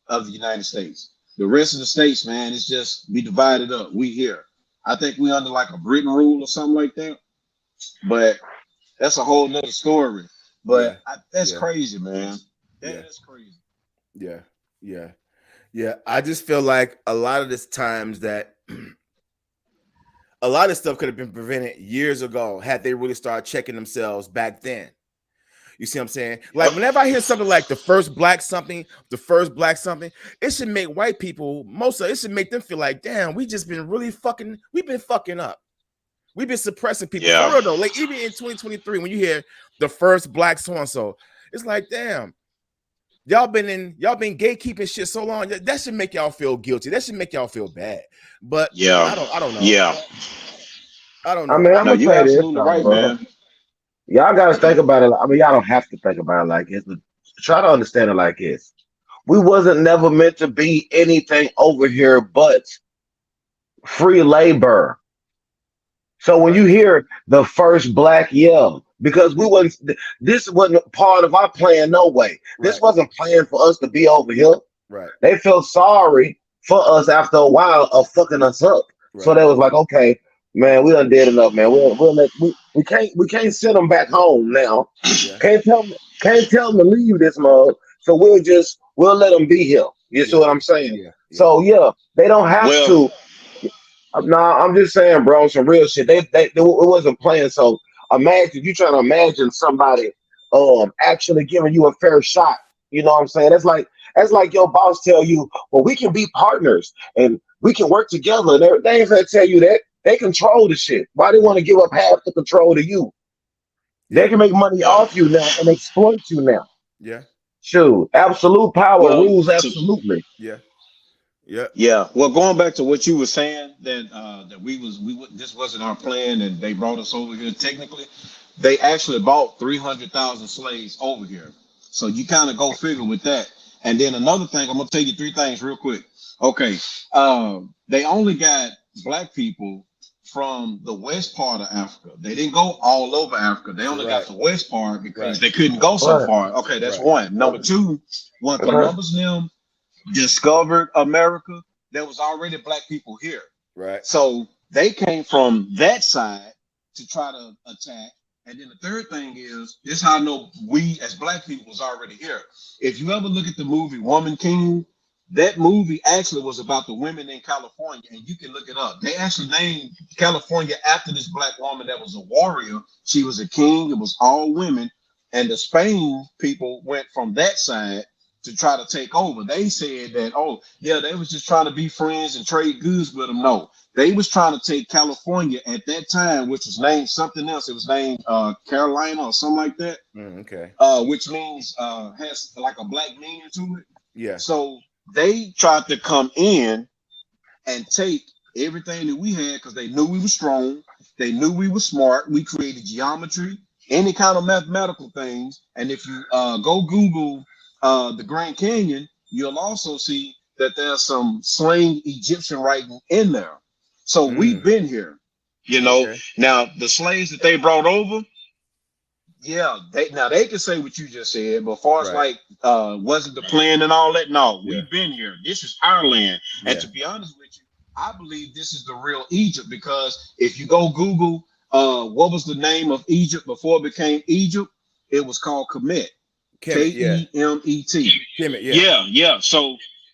of the United States. The rest of the states, man, it's just we divided up. We here. I think we under like a Britain rule or something like that. But that's a whole nother story. But that's crazy, man. That's crazy. Yeah. I just feel like a lot of this times that a lot of stuff could have been prevented years ago had they really started checking themselves back then. You see what I'm saying? Like whenever I hear something like the first black something, it should make white people, it should make them feel like, damn, we've been fucking up. We've been suppressing people. Yeah. For real though, like even in 2023, when you hear the first black so-and-so, it's like, damn, y'all been gatekeeping shit so long. That should make y'all feel guilty. That should make y'all feel bad. But I don't know. Yeah. I don't know. I mean, I'm gonna you're say this, absolutely right, bro. man. Y'all gotta think about it. I mean, y'all don't have to think about it like this, but try to understand it like this. We wasn't never meant to be anything over here but free labor. So when you hear the first black yell, because this wasn't part of our plan, no way. This wasn't planned for us to be over here. Right. They felt sorry for us after a while of fucking us up. Right. So they was like, okay, man, we done did enough, man. We can't send them back home now. Yeah. Can't tell them to leave this mug. So we'll let them be here. You see what I'm saying? Yeah. So they don't have to. Nah, I'm just saying, bro, some real shit. It wasn't playing. So imagine you trying to imagine somebody actually giving you a fair shot. You know what I'm saying? That's like your boss tell you, well, we can be partners and we can work together. They ain't gonna tell you that. They control the shit. Why they want to give up half the control to you? They can make money off you now and exploit you now. Yeah. Shoot, absolute power Well, rules to absolutely. Yeah. Yeah. Yeah. Well, going back to what you were saying that this wasn't our plan and they brought us over here. Technically, they actually bought 300,000 slaves over here. So you kind of go figure with that. And then another thing, I'm gonna tell you three things real quick. Okay. They only got black people from the west part of Africa. They didn't go all over Africa. They only got the west part because they couldn't go so Right. far. Okay, that's one. Number two, when Okay. Columbus and them discovered America, there was already black people here. Right. So they came from that side to try to attack. And then the third thing is, this is how I know we as black people was already here. If you ever look at the movie Woman King, that movie actually was about the women in California, and you can look it up. They actually named California after this black woman that was a warrior. She was a king. It was all women. And the Spain people went from that side to try to take over. They said that, oh, yeah, they was just trying to be friends and trade goods with them. No, they was trying to take California at that time, which was named something else. It was named Carolina or something like that, Okay. which means has like a black meaning to it. Yeah. So they tried to come in and take everything that we had because they knew we were strong. They knew we were smart. We created geometry, any kind of mathematical things. And if you go Google the Grand Canyon, you'll also see that there's some slang Egyptian writing in there. So we've been here, you know. Okay. Now the slaves that they brought over, yeah, they can say what you just said, but as far as Right. like wasn't the plan and all that, no, Yeah. we've been here. This is our land. And Yeah. to be honest with you, I believe this is the real Egypt because if you go Google what was the name of Egypt before it became Egypt, it was called Kemet. Kemet, yeah. Kemet. Kemet, yeah.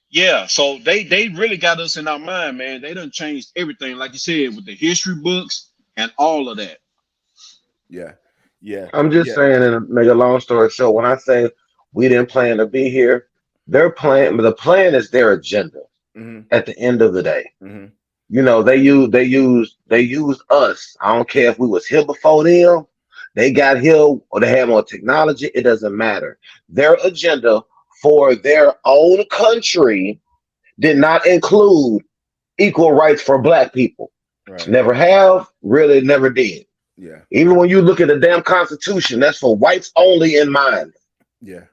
Yeah. So they really got us in our mind, man. They done changed everything, like you said, with the history books and all of that. Yeah. Yeah. I'm just Yeah. saying, and to make a long story short, when I say we didn't plan to be here, their plan, the plan is their agenda. Mm-hmm. At the end of the day, Mm-hmm. you know, they use us. I don't care if we was here before them, they got here or they had more technology. It doesn't matter. Their agenda for their own country did not include equal rights for black people. Right. Never have, really never did. Yeah. Even when you look at the damn Constitution, that's for whites only in mind. Yeah.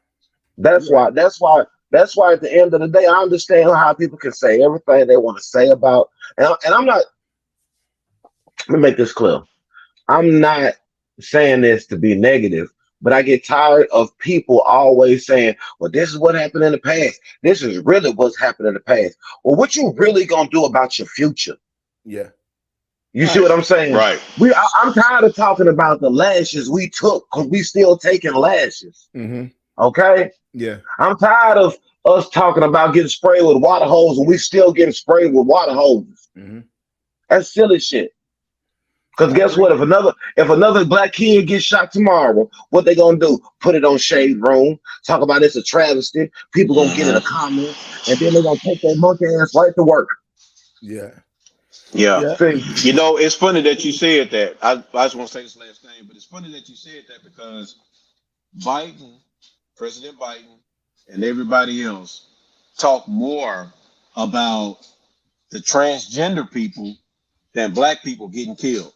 That's why at the end of the day, I understand how people can say everything they want to say about, and I'm not, let me make this clear. I'm not saying this to be negative, but I get tired of people always saying, well, this is what happened in the past. This is really what's happened in the past. Well, what you really gonna do about your future? Yeah. You see what I'm saying? Right. I'm tired of talking about the lashes we took because we still taking lashes. Mm-hmm. Okay? Yeah. I'm tired of us talking about getting sprayed with water hose and we still getting sprayed with water hoses. Mm-hmm. That's silly shit. Because guess what? If another black kid gets shot tomorrow, what they gonna do? Put it on Shade Room, talk about it's a travesty. People gonna get in the comments, and then they're gonna take their monkey ass right to work. Yeah. Yeah. See? You know, it's funny that you said that. I just want to say this last thing, but it's funny that you said that because President Biden, and everybody else talk more about the transgender people than black people getting killed.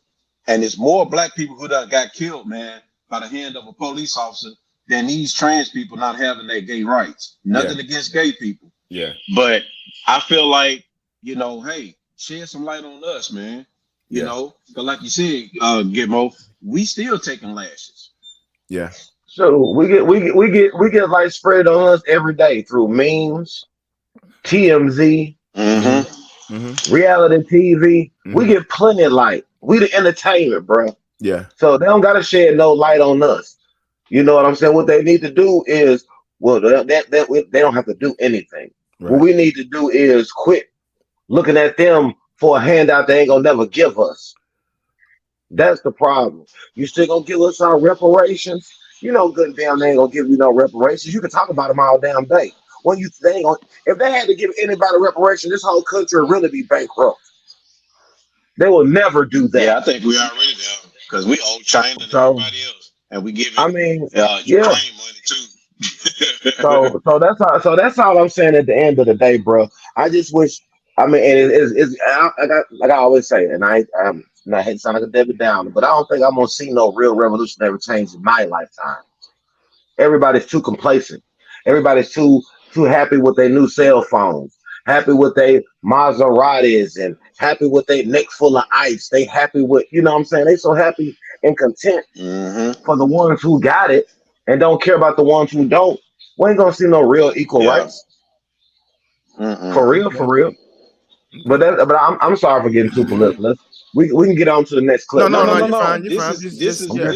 And it's more black people who done got killed, man, by the hand of a police officer than these trans people not having their gay rights. Nothing against gay people. Yeah. But I feel like, you know, hey, shed some light on us, man. You know, but like you said, Gitmo, we still taking lashes. Yeah. So we get light spread on us every day through memes, TMZ, reality TV. We get plenty of light. We the entertainment, bro. Yeah. So they don't gotta shed no light on us. You know what I'm saying? What they need to do is, well, they don't have to do anything. Right. What we need to do is quit looking at them for a handout they ain't gonna never give us. That's the problem. You still gonna give us our reparations? You know good and damn they ain't gonna give you no reparations. You can talk about them all damn day. When they ain't gonna, if they had to give anybody reparation, this whole country would really be bankrupt. They will never do that. Yeah, I think we already there because we owe China and everybody else, and we give Ukraine money too. So that's all I'm saying at the end of the day, bro. I just wish. I mean, and like I always say, and I hate to sound like a Debbie Downer, but I don't think I'm gonna see no real revolutionary change in my lifetime. Everybody's too complacent. Everybody's too happy with their new cell phones, happy with their Maseratis, and happy with their neck full of ice. They happy with, you know what I'm saying? They so happy and content for the ones who got it and don't care about the ones who don't. We ain't gonna see no real equal rights. For real, for real. But I'm sorry for getting too political. We can get on to the next clip. No, you're fine. You're fine. I'm just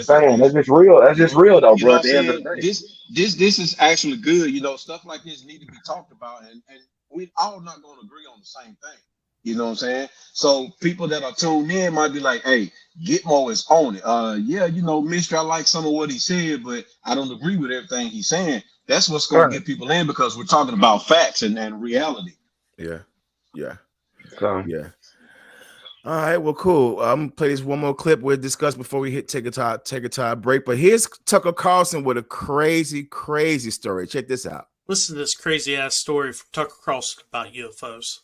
saying, that's just real. That's just real though, You know bro. what At I'm the end of saying? the day. This is actually good. You know, stuff like this need to be talked about, and we all not going to agree on the same thing. You know what I'm saying? So people that are tuned in might be like, "Hey, Gitmo is on it." Yeah, you know, Mister, I like some of what he said, but I don't agree with everything he's saying. That's what's going to get people in because we're talking about facts and reality. Yeah. So. Yeah. All right, well, cool. I'm gonna play this one more clip we'll discuss before we take a time break. But here's Tucker Carlson with a crazy story. Check this out. Listen to this crazy ass story from Tucker Carlson about UFOs.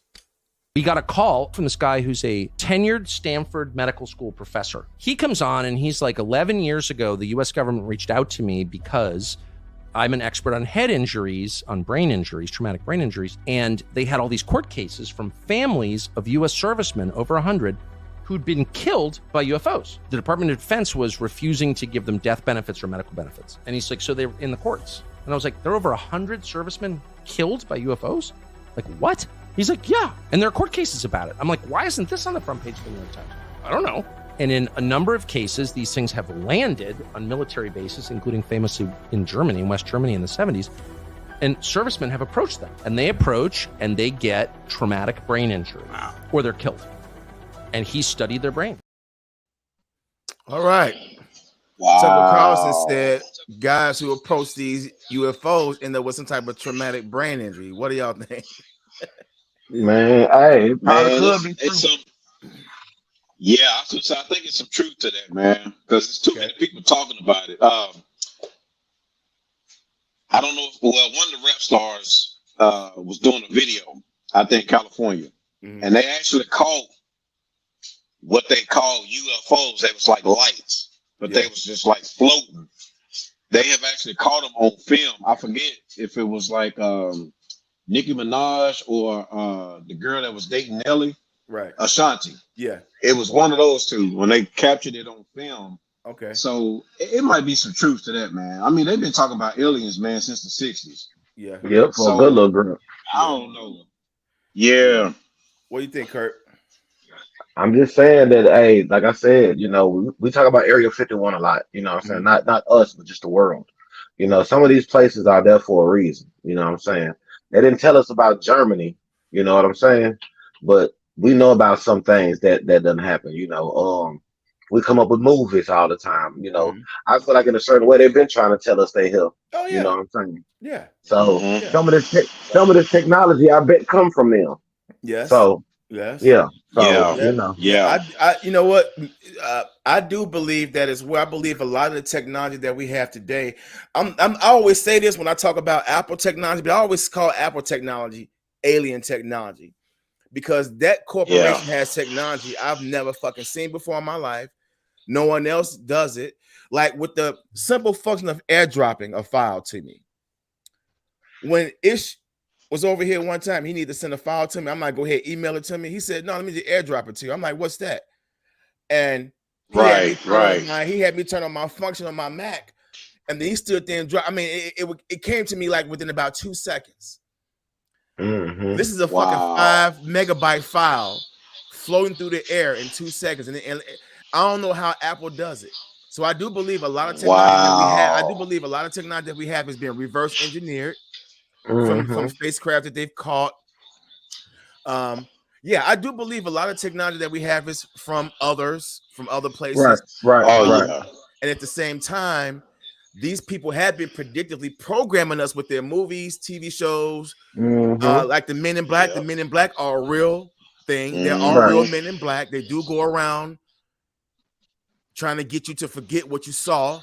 We got a call from this guy who's a tenured Stanford medical school professor. He comes on and he's like, 11 years ago, the US government reached out to me because I'm an expert on head injuries, on brain injuries, traumatic brain injuries. And they had all these court cases from families of US servicemen, over 100, who'd been killed by UFOs. The Department of Defense was refusing to give them death benefits or medical benefits. And he's like, so they're in the courts. And I was like, there are over 100 servicemen killed by UFOs? Like, what? He's like, yeah. And there are court cases about it. I'm like, why isn't this on the front page of the New York Times? I don't know. And in a number of cases, these things have landed on military bases, including famously in Germany, in West Germany in the 70s. And servicemen have approached them. And they approach and they get traumatic brain injury. Or they're killed. And he studied their brain. All right. Wow. Tucker Carlson said guys who approach these UFOs end up with some type of traumatic brain injury. What do y'all think? Man, hey, it probably Man, could be true. it's some. Yeah, I think it's some truth to that, man. Because there's too many people talking about it. I don't know if one of the rap stars was doing a video, I think California, and they actually caught what they call UFOs. They was like lights, but they was just like floating. They have actually caught them on film. I forget if it was like Nicki Minaj or the girl that was dating Nelly. Right. Ashanti. Yeah. It was one of those two when they captured it on film. Okay. So it might be some truth to that, man. I mean, they've been talking about aliens, man, since the 60s. Yeah. Yep, for a good little girl. I don't know. Yeah. What do you think, Kurt? I'm just saying that, hey, like I said, you know, we talk about Area 51 a lot, you know what I'm saying? Not us, but just the world. You know, some of these places are there for a reason, you know what I'm saying? They didn't tell us about Germany, you know what I'm saying? But we know about some things that doesn't happen, you know. We come up with movies all the time, you know. I feel like in a certain way they've been trying to tell us they here. Oh, yeah. You know what I'm saying? Yeah. So some of this technology, I bet, come from them. Yes. So yes. Yeah. So, Yeah. you know. Yeah. I you know what? I do believe that as well. I believe a lot of the technology that we have today. I always say this when I talk about Apple technology, but I always call Apple technology alien technology. Because that corporation has technology I've never fucking seen before in my life. No one else does it. Like with the simple function of airdropping a file to me. When Ish was over here one time, he needed to send a file to me. I'm like, go ahead, email it to me. He said, no, let me just airdrop it to you. I'm like, what's that? And he had me turn on my function on my Mac. And then he stood there and dropped. I mean, it came to me like within about 2 seconds. This is a fucking 5 megabyte file floating through the air in 2 seconds, and I don't know how Apple does it. So I do believe a lot of technology that we have. I do believe a lot of technology that we have is being reverse engineered from spacecraft that they've caught. Yeah, I do believe a lot of technology that we have is from other places. Right. And at the same time, these people have been predictively programming us with their movies, TV shows, like the Men in Black. The Men in Black are a real thing. There are real Men in Black. They do go around trying to get you to forget what you saw.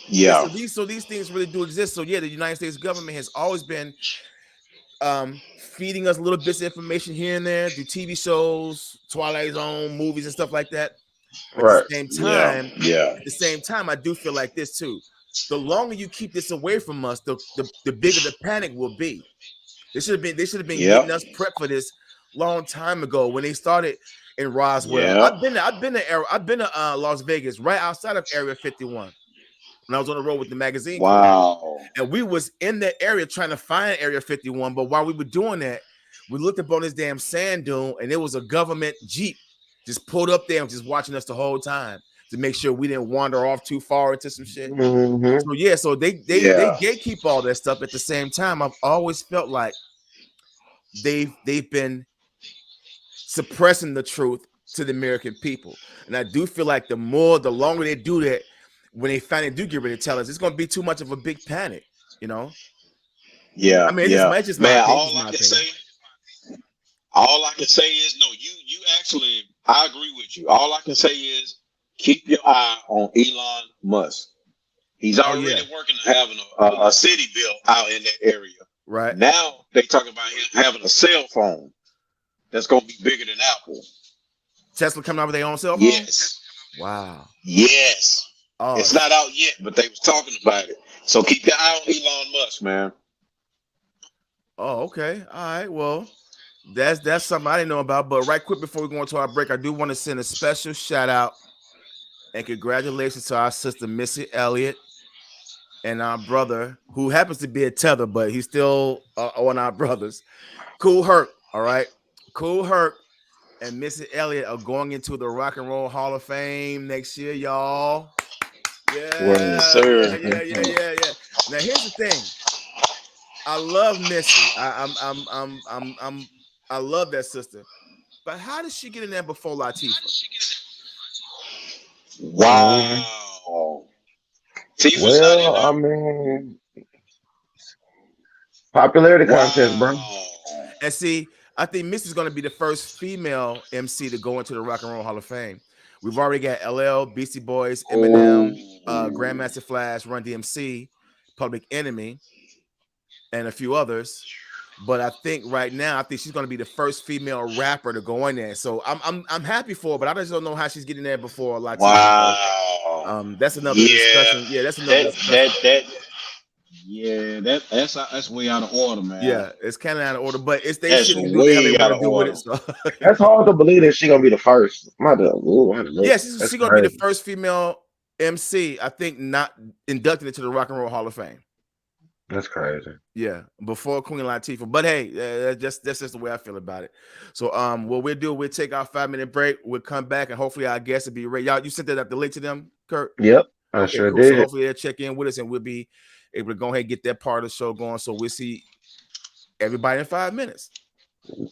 Yeah, Yeah. so these things really do exist. So yeah, the United States government has always been feeding us little bits of information here and there through TV shows, Twilight Zone, movies, and stuff like that. But Right. Yeah. Yeah. at the same time, I do feel like this too. The longer you keep this away from us, the bigger the panic will be. They should have been Yep. getting us prepped for this long time ago when they started in Roswell. Yeah. I've been to Las Vegas, right outside of Area 51. When I was on the road with the magazine crew. Wow. And we was in that area trying to find Area 51. But while we were doing that, we looked up on this damn sand dune, and it was a government Jeep just pulled up there and just watching us the whole time to make sure we didn't wander off too far into some shit. Mm-hmm. So yeah, so they Yeah. gatekeep all that stuff. At the same time, I've always felt like they've been suppressing the truth to the American people. And I do feel like the longer they do that, when they finally do get ready to tell us, it's going to be too much of a big panic, you know? Yeah. I mean, Yeah. it's just Man, my opinion. all I can say is no, you actually, I agree with you. All I can say is keep your eye on Elon Musk. He's already working on having a city built out in that area. Right. Now they talking about him having a cell phone that's gonna be bigger than Apple. Tesla coming out with their own cell phone? Yes. Wow. Yes. Oh, It's not out yet, but they was talking about it. So keep your eye on Elon Musk, man. Oh, okay. All right. Well, that's something I didn't know about. But right quick before we go into our break, I do want to send a special shout out and congratulations to our sister Missy Elliott and our brother, who happens to be a tether, but he's still on our brothers. Cool Herc. All right. Cool Herc and Missy Elliott are going into the Rock and Roll Hall of Fame next year, y'all. Yeah, Yes, sir. yeah. Now here's the thing. I love Missy. I love that sister. But how did she get in there before Latifah? Wow. Well, I mean, popularity contest, bro. And see, I think Missy's going to be the first female MC to go into the Rock and Roll Hall of Fame. We've already got LL, Beastie Boys, Eminem, Grandmaster Flash, Run DMC, Public Enemy, and a few others. But I think right now, I think she's going to be the first female rapper to go in there. So I'm happy for her, but I just don't know how she's getting there before Latifah. Wow. That's another discussion. Yeah, that's another discussion. That's way out of order, man. Yeah, it's kind of out of order, but it's they That's shouldn't do how they way out want of to do with order. it. So. That's hard to believe that she's gonna be the first. Yeah, she's gonna be the first female MC, I think, not inducted into the Rock and Roll Hall of Fame. That's crazy. Yeah, before Queen Latifah. But hey, that's just the way I feel about it. So what we'll do, we'll take our 5-minute break. We'll come back and hopefully our guests will be ready. Y'all, you sent that up the link to them, Kurt? Yep, I sure cool. did. So hopefully they'll check in with us and we'll be able to go ahead and get that part of the show going. So we'll see everybody in 5 minutes.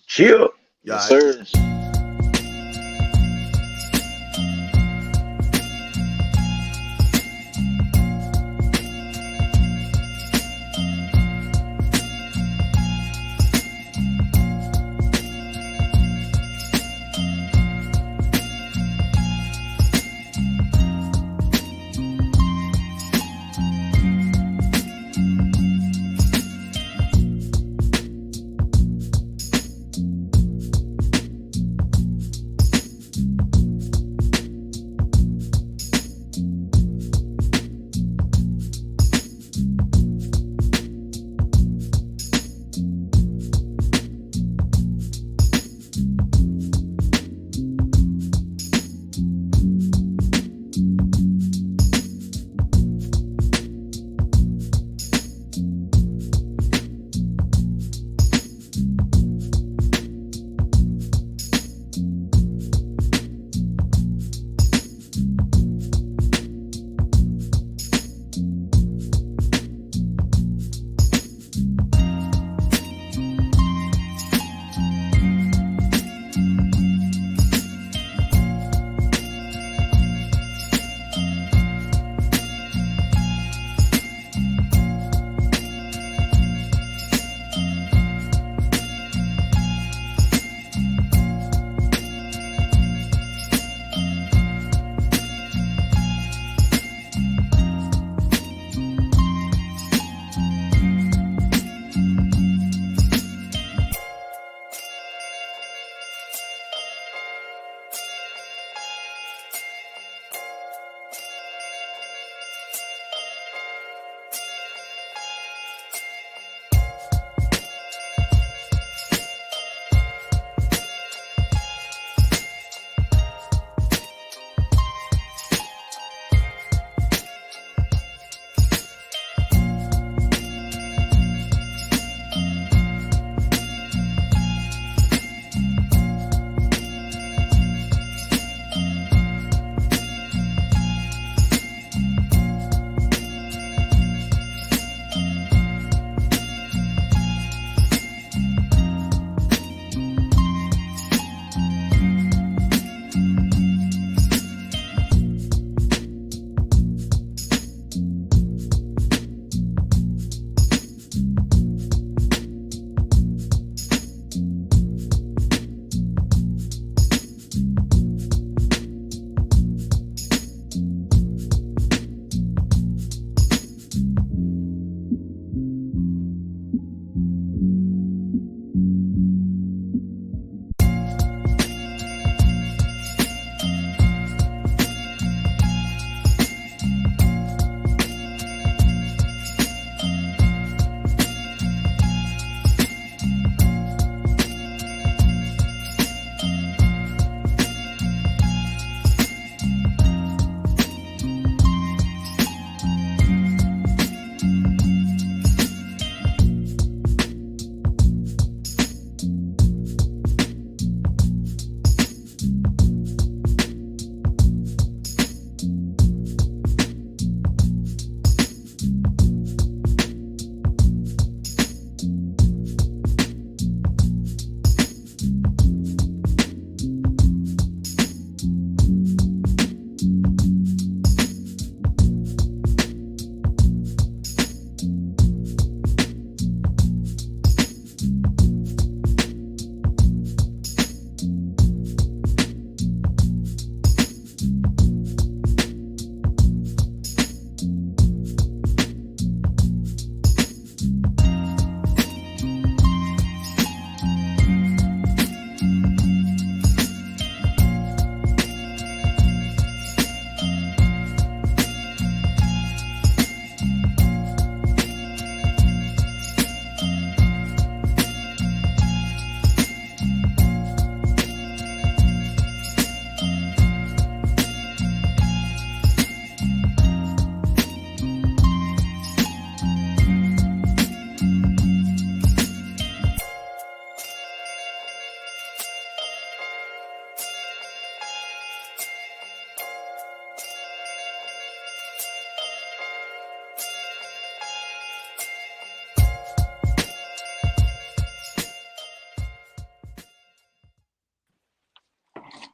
Chill. Yes, sir.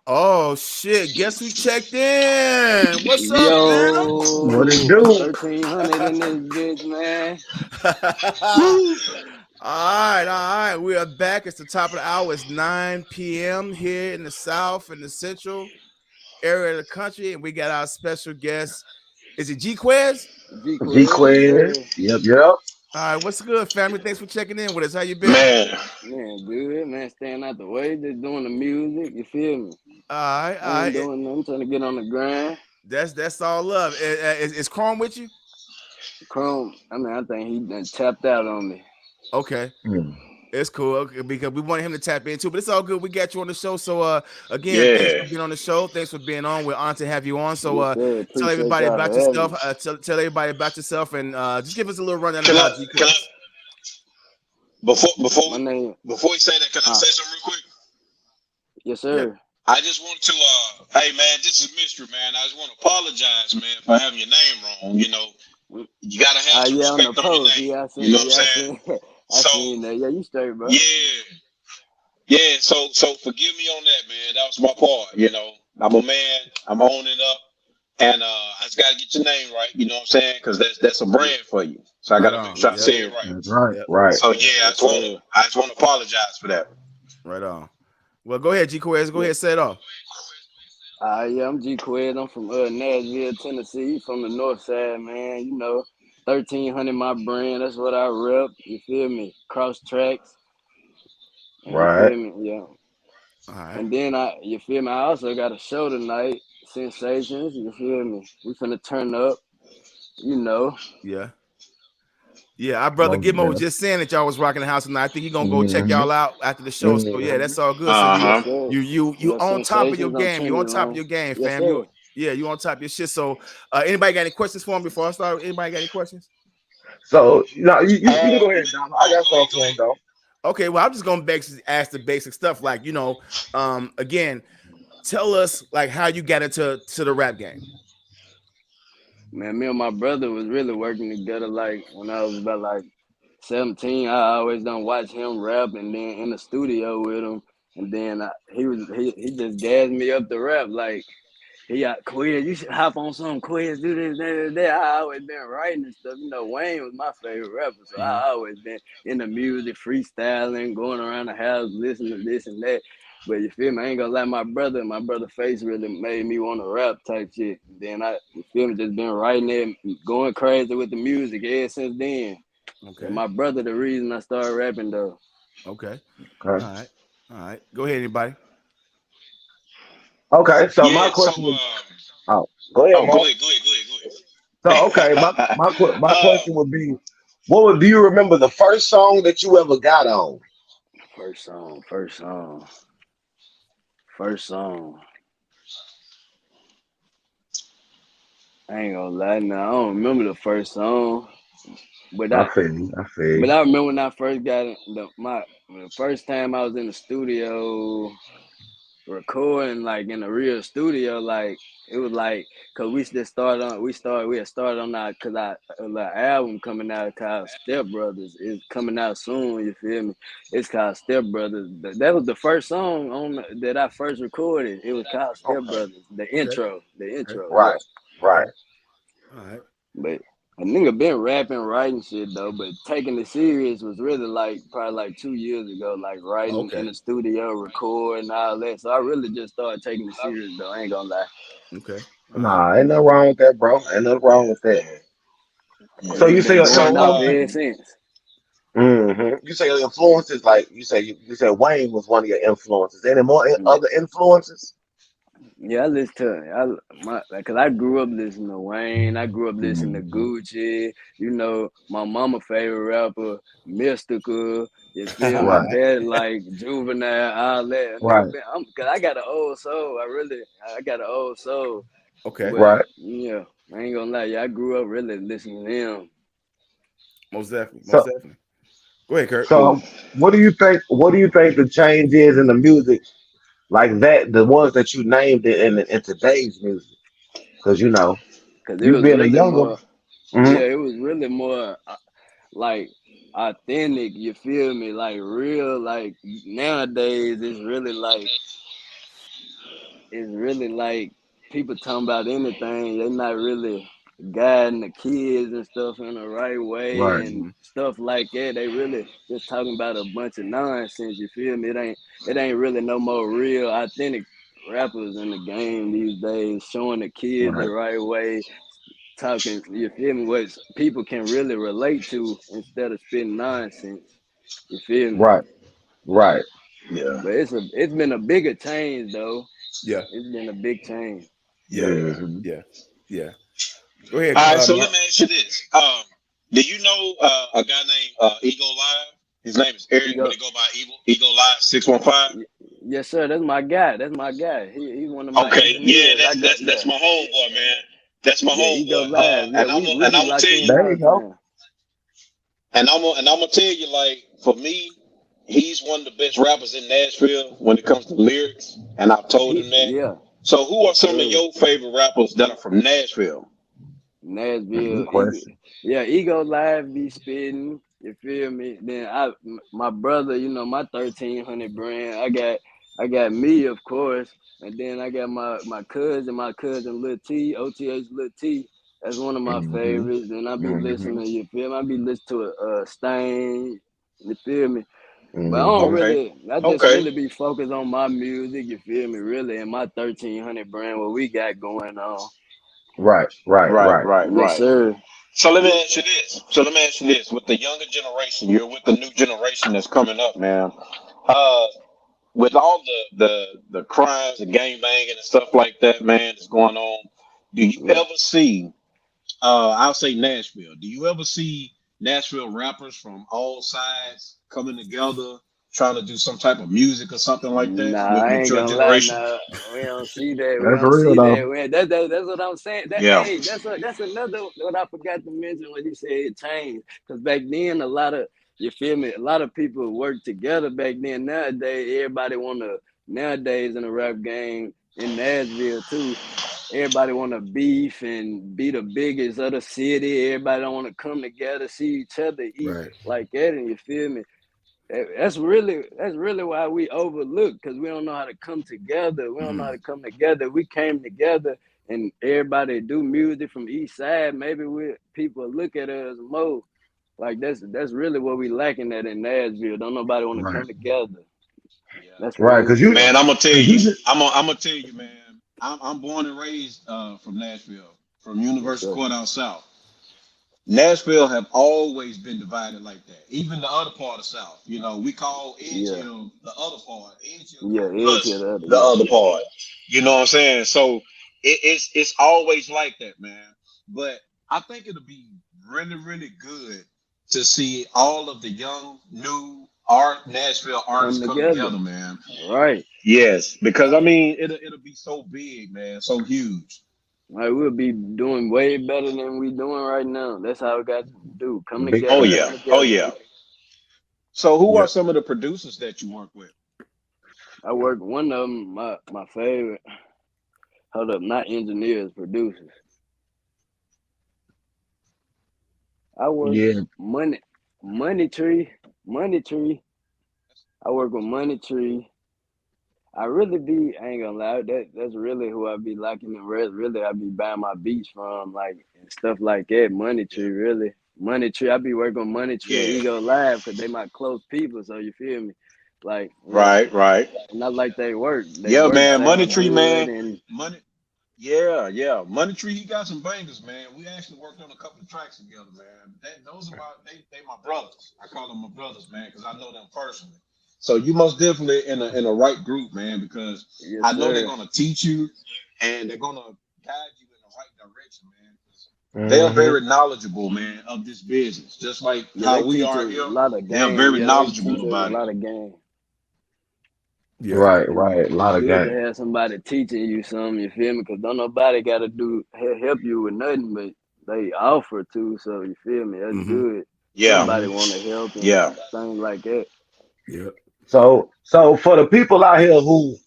Oh shit! Guess who checked in? What's up, fam? What it Yo, do? 1300 in this bitch, man. All right. We are back. It's the top of the hour. It's 9 p.m. here in the South and the Central area of the country, and we got our special guest. Is it Gqueze? Gqueze. Yep. All right, what's good, family? Thanks for checking in with us. How you been? Man, good, man. Staying out the way, just doing the music. You feel me? All right. I ain't doing nothing. Trying to get on the grind. That's all love. Is Chrome with you? Chrome, I think he done tapped out on me. Okay. It's cool because we wanted him to tap in too, but it's all good. We got you on the show. So again, thanks for being on the show. Thanks for being on. We're honored to have you on. So tell everybody about yourself. Tell everybody about yourself and just give us a little rundown about Gqueze. Before you say that, can I say something real quick? Yes, sir. Yeah. I just want to hey man, this is Mystery, man. I just want to apologize, man, for having your name wrong. You know, you gotta have some respect on your name. Yeah, I seen, you know what I'm saying? I seen that. Yeah, you straight, bro. Yeah. So forgive me on that, man. That was my part. You know, I'm a man. I'm owning up, and I just gotta get your name right. You know what I'm saying? Because that's a brand for you. So I gotta make sure I say it right. That's right. So yeah, I just want to apologize for that. Right on. Well, go ahead, Gqueze. Go ahead, say it off. Yeah, I'm Gqueze. I'm from Nashville, Tennessee, from the north side, man. You know, 1300 my brand. That's what I rep. You feel me? Cross tracks. Right. You feel me? Yeah. All right. And then you feel me? I also got a show tonight, Sensations. You feel me? We finna turn up. You know. Yeah, our brother Gitmo was just saying that y'all was rocking the house tonight. I think he's gonna go check y'all out after the show. So yeah, that's all good. So you on top of your game. You on top of your game, fam. You on top of your shit. So anybody got any questions for him before I start? Anybody got any questions? So no, you can go ahead, Dom. I got something for him though. Okay, well, I'm just gonna ask the basic stuff, like again, tell us like how you got into the rap game. Man, me and my brother was really working together. Like when I was about like 17, I always done watch him rap, and then in the studio with him, and then he just gassed me up to rap. Like he got Quiz, you should hop on some Quiz, do this, that. I always been writing and stuff. You know, Wayne was my favorite rapper, so I always been in the music, freestyling, going around the house, listening to this and that. But you feel me? I ain't gonna lie, my brother face really made me want to rap type shit. And then you feel me, just been writing it, going crazy with the music ever since then. Okay. And my brother, the reason I started rapping though. Okay. All right. Go ahead, anybody. Okay, so my question was, go ahead, Mark. Go ahead. So okay, my question would be, do you remember the first song that you ever got on? First song. I ain't gonna lie, now I don't remember the first song, but I feel you. But I remember when I first got the first time I was in the studio recording, like in a real studio, like it was like, cause we had started on our album coming out called Step Brothers. It's coming out soon. You feel me? It's called Step Brothers. That was the first song that I first recorded. It was called Step Brothers. The intro. Right. All right. But a nigga been rapping, writing shit though, but taking it serious was really probably like 2 years ago, like writing in the studio, recording, all that. So I really just started taking it serious though. I ain't gonna lie. Okay. Nah, ain't nothing wrong with that, bro. Ain't nothing wrong with that. So you say you say your influences, like you said Wayne was one of your influences. Any more other influences? Yeah, I listen to cause I grew up listening to Wayne. I grew up listening to Gucci. You know, my mama favorite rapper, Mystical. You feel my dad like Juvenile, all that. Cause I got an old soul. I got an old soul. Okay. But, yeah, I ain't gonna lie. Yeah, I grew up really listening to him. Most definitely. Go ahead, Kurt. So, what do you think the change is in the music, like that, the ones that you named in today's music? Because you being a younger, it was really more like authentic. You feel me? Like real. Like nowadays, it's really like it's really like people talking about anything. They're not really guiding the kids and stuff in the right way Right. and stuff like that. They really just talking about a bunch of nonsense. You feel me? It ain't really no more real, authentic rappers in the game these days, showing the kids the Right. right way, talking. You feel me? What people can really relate to instead of spitting nonsense. You feel me? Right. Right. Yeah. But it's been a bigger change though. Yeah. It's been a big change. Yeah. Hmm. Yeah. Yeah. Go ahead. All right, so let Mark. me ask you this. Do you know a guy named Ego Live? His name is Eric, but Ego, he go by Ego Live 615. yes sir. That's my guy. That's my guy. He's one of my Okay, yeah, engineers. I that's got that's yeah that's my homeboy, man. That's my yeah. Ego homeboy. live. Yeah, And I'm we and be I'm gonna locked tell in you, There all you the go. time. and I'm gonna tell you, like for me, he's one of the best rappers in Nashville when it comes to lyrics, and I've told him that. Yeah, So, who are yes some of sir. your favorite rappers that are from Nashville? Good Nashville, question. yeah, Ego Live be spitting. You feel me? Then my brother, my 1300 brand. I got me, of course, and then I got my cousin Lil T, OTH Lil T. That's one of my Hmm. favorites. And I be Hmm. listening. You feel me? I be listening to Stain. You feel me? But I don't Hmm. Okay, really. I just okay, really be focused on my music. You feel me? Really, and my 1300 brand. What we got going on? Right. Right. right, Right. right, Yes, right. sir. So let me ask you this. With the younger generation, you're with the new generation that's coming up, man. Uh, with all the crimes and gang banging and stuff like that, man, that's going on. Do you Yeah. ever see? I'll say Nashville. Do you ever see Nashville rappers from all sides coming together, trying to do some type of music or something like that Nah, with, I with ain't your gonna lie. generation? Nah, we don't see that. We That's don't real see though. that. That's what I'm saying. That Yeah. hey, that's another what I forgot to mention when you said it changed. Because back then, a lot of you feel me. A lot of people worked together back then. Nowadays, everybody wanna nowadays in the rap game in Nashville too. Everybody want to beef and be the biggest of the city. Everybody don't want to come together, see each other eat Right. like that. And you feel me? That's really why we overlook because we don't know how to come together. We don't know how to come together. We came together and everybody do music from East Side. Maybe people look at us more like that's really what we lacking at in Nashville. Don't nobody want to Right. come together. That's Right. wrong. Cause you, Man, I'm gonna tell cause you. you just, I'm gonna tell you, man. I'm born and raised from Nashville, from Yes, University sir. Court out south. Nashville have always been divided like that. Even the other part of South, we call Edge Yeah, Hill the other part. Edge Hill yeah. come Edge plus to the other. the Yeah, other part. You know what I'm saying? So it's always like that, man. But I think it'll be really, really good to see all of the young, new Nashville come artists come together. together, man. Right. Yes, because I mean it'll be so big, man, so huge. Like we'll be doing way better than we doing right now. That's how we got to do. Come big Oh together. fact. yeah, Come oh together. yeah. So who are Yeah. some of the producers that you work with? I work one of them. My favorite. Hold up, not engineers, producers. I work Yeah. money, money tree, money tree. I work with money tree. I really be. I ain't gonna lie. That's really who I be liking the rest. Really, I be buying my beats from, like and stuff like that. Money tree, really. Money tree. I be working on money tree and Yeah. ego live because they my close people. So you feel me? Like Right, right. and I like they work. They Yeah, work man. Money sound Tree, good man. and Money. Yeah, yeah. Money Tree, he got some bangers, man. We actually worked on a couple of tracks together, man. Those are they my brothers. I call them my brothers, man, because I know them personally. So you most definitely in a right group, man, because yes I know they're sir. gonna teach you and they're gonna guide you in the right direction, man. 'Cause they are Hmm. very knowledgeable, man, of this business. Just like Yeah, how they we teach a are here, lot of they are game. very Yeah, they knowledgeable teach us a about it. lot of game. Yeah. Right. It's Right. A lot of good to game. have somebody teaching you something. You feel me? Because don't nobody got to help you with nothing, but they offer to. So you feel me? That's Mm-hmm. good. Yeah, Somebody Hmm. want to help and yeah. things like that. Yeah. So for the people out here who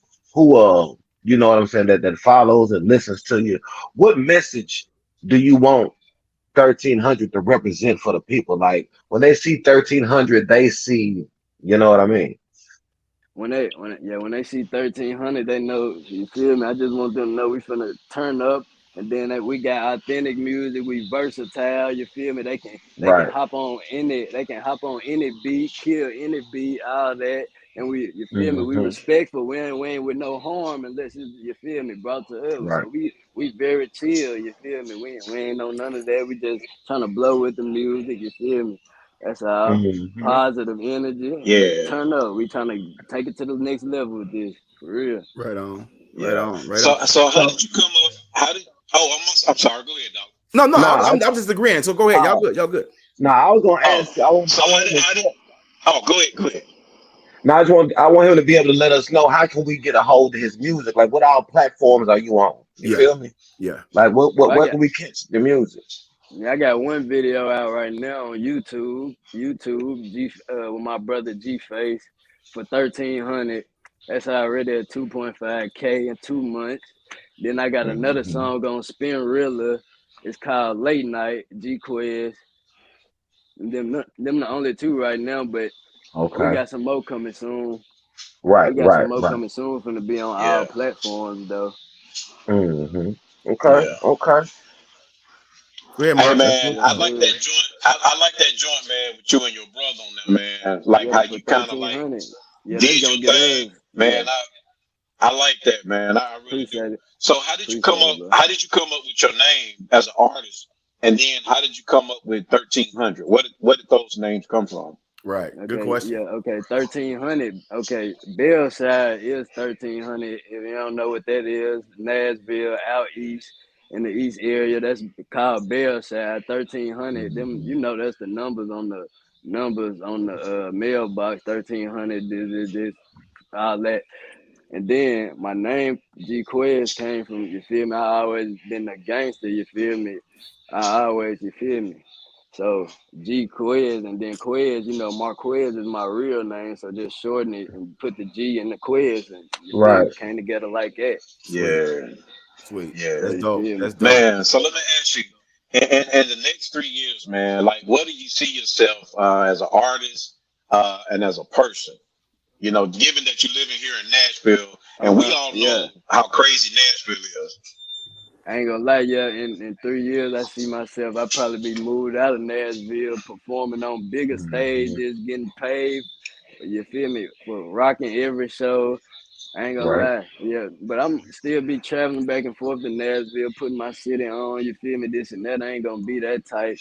you know what I'm saying, that follows and listens to you, what message do you want 1300 to represent for the people? Like when they see 1300, they see, you know what I mean? when they see 1300, they know. You feel me? I just want them to know we finna turn up, and then that we got authentic music. We versatile. You feel me? They can Right. hop on any beat, kill any beat, all that. And you feel me? We Hmm. respectful. We ain't with no harm unless you feel me, brought to us. Right. So we very chill. You feel me? We ain't on none of that. We just trying to blow with the music. You feel me? That's all. Hmm. Positive energy and Yeah. turn up. We trying to take it to the next level with this. For real. Right on. Right Yeah. on. Right on. So how So did you come up? How did? Oh, I'm sorry. Go ahead, dog. No, no, nah, I'm just agreeing. So go ahead. Y'all uh, good. Y'all good. nah, I was gonna Oh, ask you. so I want him to how did? tell. Oh, go ahead. Go ahead. Now I want him to be able to let us know how can we get a hold of his music. Like, what all platforms are you on? You Yeah. feel me? Yeah. Like, what Well, what where can we catch the music? I got one video out right now on YouTube. With my brother Gqueze for 1300. That's already at 2.5K in 2 months. Then I got another Hmm. song on Spin Rilla. It's called Late Night Gqueze. Them the only two right now, but we Okay. got some more coming soon. Right. We got some Right. more Right. coming soon. Finna be on all Yeah. platforms though. Hmm. Okay. Yeah. Okay. Go ahead, Hey Mark. That's man, what's Yes, I up. like sir. that joint. I like that joint, man, with you and your brother on there, man. Like Yeah, how for you kind of like 1300. Yeah, that's did your gonna get thing, us. man. Yeah, I like that, man. I really do. appreciate it. So how did you come Appreciate up? it, bro. How did you come up with your name as an artist? And then how did you come up with 1300? What did those names come from? Right. Good Okay, question. yeah, okay, 1300. Okay, Bellside is 1300. If you don't know what that is, Nashville out east in the east area, that's called Bellside. 1300. Them, that's the numbers on the mailbox. 1300. This, all that. And then my name Gqueze came from, you feel me? I always been a gangster, you feel me? I always, you feel me? So Gqueze and then Quez, Marquez is my real name, so just shorten it and put the G in the Quez and you feel right. me? Came together like that. Sweet. Yeah, Sweet. yeah, So That's you dope. feel me? That's dope. man. So let me ask you, in the next 3 years, man, like what do you see yourself as an artist and as a person? You know, given that you're living here in Nashville, and we all Yeah. know how crazy Nashville is. I ain't gonna lie, yeah. In 3 years, I see myself. I probably be moved out of Nashville, performing on bigger Hmm. stages, getting paid. You feel me? For rocking every show. I ain't gonna Right. lie, yeah. But I'm still be traveling back and forth to Nashville, putting my city on. You feel me? This and that. I ain't gonna be that tight.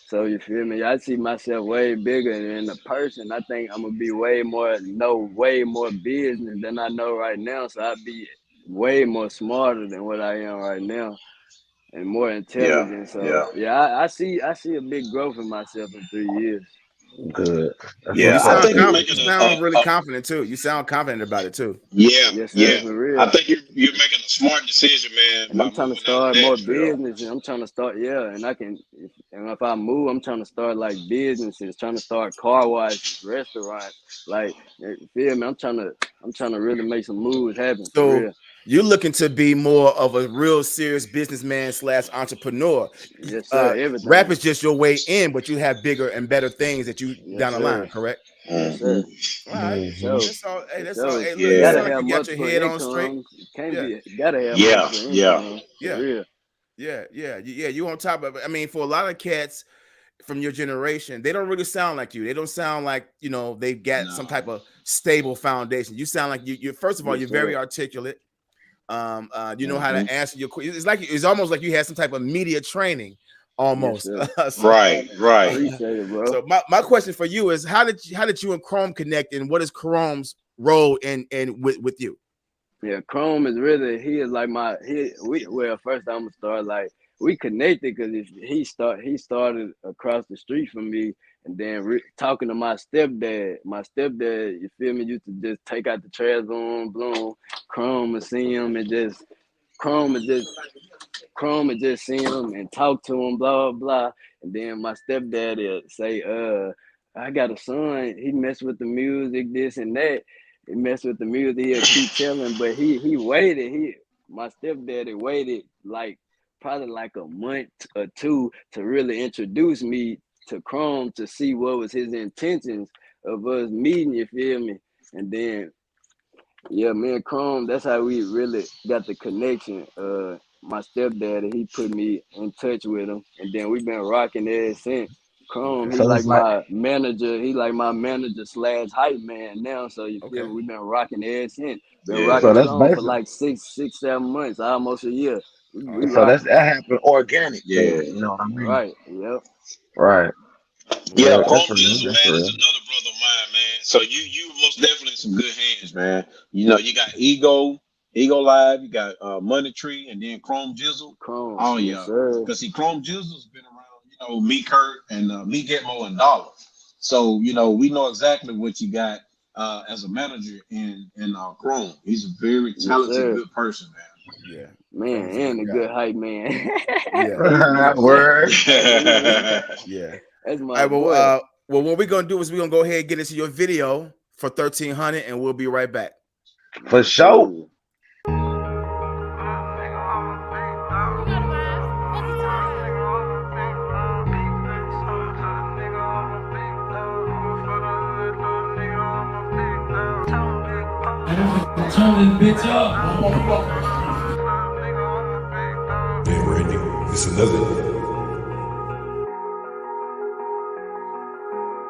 So you feel me? I see myself way bigger and in a person. I think I'm gonna be way more business than I know right now. So I be way more smarter than what I am right now and more Yeah, intelligent. So yeah, yeah, I see a big growth in myself in 3 years. Good. That's You yeah. what's I up. sound think That's you're confident. what's You making up. sound really confident too. You sound confident about it too. yeah, Yes, sir, yeah. for I real. think you're making a smart decision, man, And by I'm trying to moving out of start more Nashville. business, and I'm trying to start, yeah. And if I move, I'm trying to start like businesses, trying to start car washes, restaurants, like feel me. I'm trying to really make some moves happen for So real. you're looking to be more of a real serious businessman slash entrepreneur. Yes, sir. Rap Everything. is just your way in, but you have bigger and better things that you Yes, down the line, sir. correct? Yes, Hmm. sir. All right. For Hmm. sure. That's all. Hey, For that's all. sure. Hey, look, you Yeah, Gotta sound like have you got your multiple head on straight. incomes. Can't Yeah, be. Gotta have yeah, multiple yeah, incomes for yeah, real. yeah. You on top of it. I mean, for a lot of cats from your generation, they don't really sound like you. They don't sound like they've got some no, type of stable foundation. You sound like you. First of all, Yes, you're very sir. articulate. You know how hmm, to answer your questions. It's almost like you had some type of media training, Yes, almost. sir. So, right, right. Appreciate it, bro. so my question for you is, how did you and Chrome connect, and what is Chrome's role in with you? Yeah, Chrome is really he is like my he we well first I'm gonna start like we connected because he started across the street from me and then talking to my stepdad you feel me used to just take out the trash bloom Chrome and see him and just Chrome and just Chrome and just see him and talk to him, blah, blah, blah. And then my stepdad would say, I got a son, he mess with the music, this and that. He mess with the music, he'll keep telling, but he waited. My stepdaddy waited like probably like a month or two to really introduce me to Chrome to see what was his intentions of us meeting, you feel me? And then yeah, me and Chrome, that's how we really got the connection. My stepdaddy, he put me in touch with him, and then we've been rocking ever since. Chrome, he So like it's like, my manager. He like my manager slash hype man now. So you feel me? We've been rocking ever since. Been so rocking that's strong for basic. like 7 months, almost a year. We So rocking. that happened organic then. Yeah. You know what I mean? Right. Yep. Right. Yeah, Yeah, Chrome that's real. Jizzle, That's man, is real. another brother of mine, man. So you most definitely in some good hands, man. You know, you got Ego Live, you got Money Tree, and then Chrome Jizzle. Chrome. Oh Yes, yeah, sir. because see, Chrome Jizzle's been around, me, Kurt, and me, Getmo, and Dollar. So we know exactly what you got as a manager in Chrome. He's a very Yes, talented, sir. good person, man. Yeah. Man, Chrome's a and good a guy. good hype man. Yeah. Word. Yeah. That's All my right. Well, boy. what we're gonna do is we're gonna go ahead and get into your video for 1300, and we'll be right back. For sure. Turn this bitch up. Man, Randy, it's another.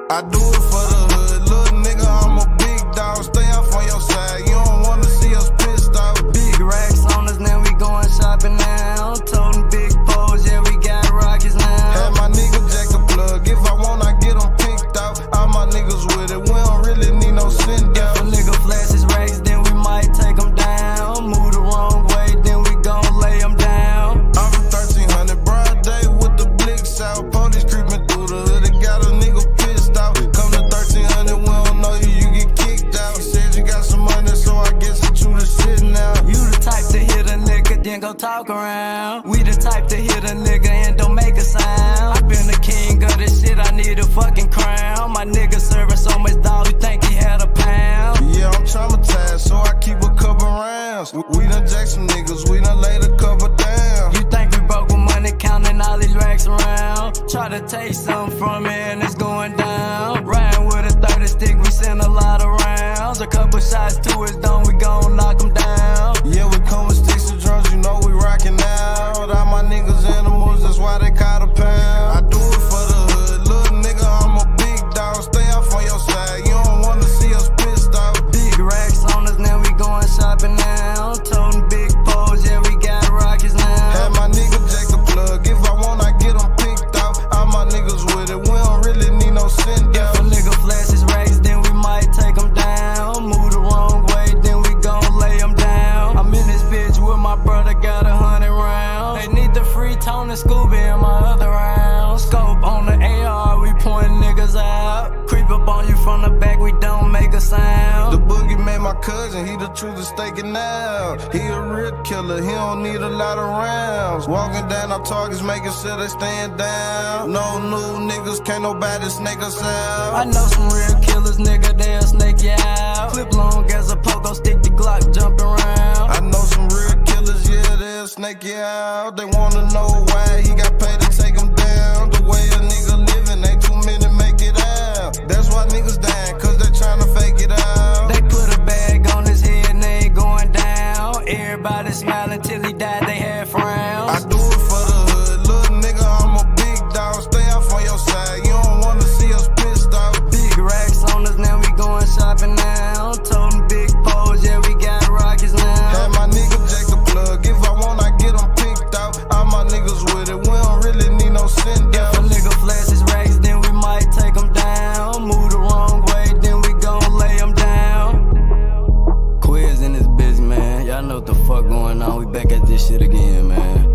I do it for the hood, little nigga, I'm a big dog. Stay off on your side, you don't wanna see us pissed off. Big racks on us, now we going shopping now. Toting big poles, yeah, we got rockets now. Had my nigga jack the plug, if I want, I get them picked out. All my niggas with it, we don't really need no send down. If a nigga flashes racks, then we might take them down. Move the wrong way, then we gon' lay them down. I'm from 1300, broad day with the blicks out. Police creeping through the hood, it got a nigga pissed out. Come to 1300, we don't know you, you get kicked out. He said you got some money, so I guess that you the shit now. You the type to hit a nigga, then go talk around. We the type to hit a nigga and don't make a sound. I been the king of this shit, I need a fucking crown. My nigga serving so much dog, you think he had a pound? Yeah, I'm traumatized, so I keep a couple rounds. We done jacked some niggas, we done laid a couple down. You think we broke with money, counting all these racks around? Try to take something from it and it's going down. Riding with a 30 stick, we send a lot of rounds. A couple shots to his dome, we gon' knock him down. Yeah, we come with sticks and drums, you know we rockin' out. All my niggas animals, that's why they caught a pound. I do it for the hood, little nigga, I'm a big dog. Stay off on your side, you don't wanna see us pissed off. Big racks on us, now we going shopping now. Toting big poles, yeah, we got rockets now. Had my nigga jack the plug, if I want, I get them picked out. All my niggas with it, we don't really need no send down. If a nigga flashes racks, then we might take them down. Move the wrong way, then we gon' lay them down. I'm in this bitch with my brother, got 100 rounds. They need the free tone and Scooby in my other round. Scope on the AR, we pointing niggas out. Creep up on you from the back, we don't make a sound. The boogie made my cousin, he the truth is staking out. He a real killer, he don't need a lot of rounds. Walking down our targets, making sure they stand down. No new niggas, can't nobody snake us out. I know some real killers, nigga, they'll snake you out. Clip long as a pogo, stick the Glock, jump around. I know some real killers, yeah, they'll snake you out. They wanna know why he got paid to take them down. The way a nigga living, ain't too many make it out. That's why niggas dying, cause they tryna fake it out. They put a bag on his head and they ain't going down. Everybody smiling till he died, they had frowns. I do it for the hood, little nigga, I'm a big dog. Stay off on your side, you don't wanna see us pissed off. Big racks on us, now we going shopping now. Toting big poles, yeah, we got rockets now. Had my nigga jack the plug, if I want, I get them picked out. All my niggas with it, we don't really need no send down. If a nigga flashes racks, then we might take them down. Move the wrong way, then we gon' lay them down. Gqueze in this bitch, man. Y'all know what the fuck going on. We back at this shit again, man.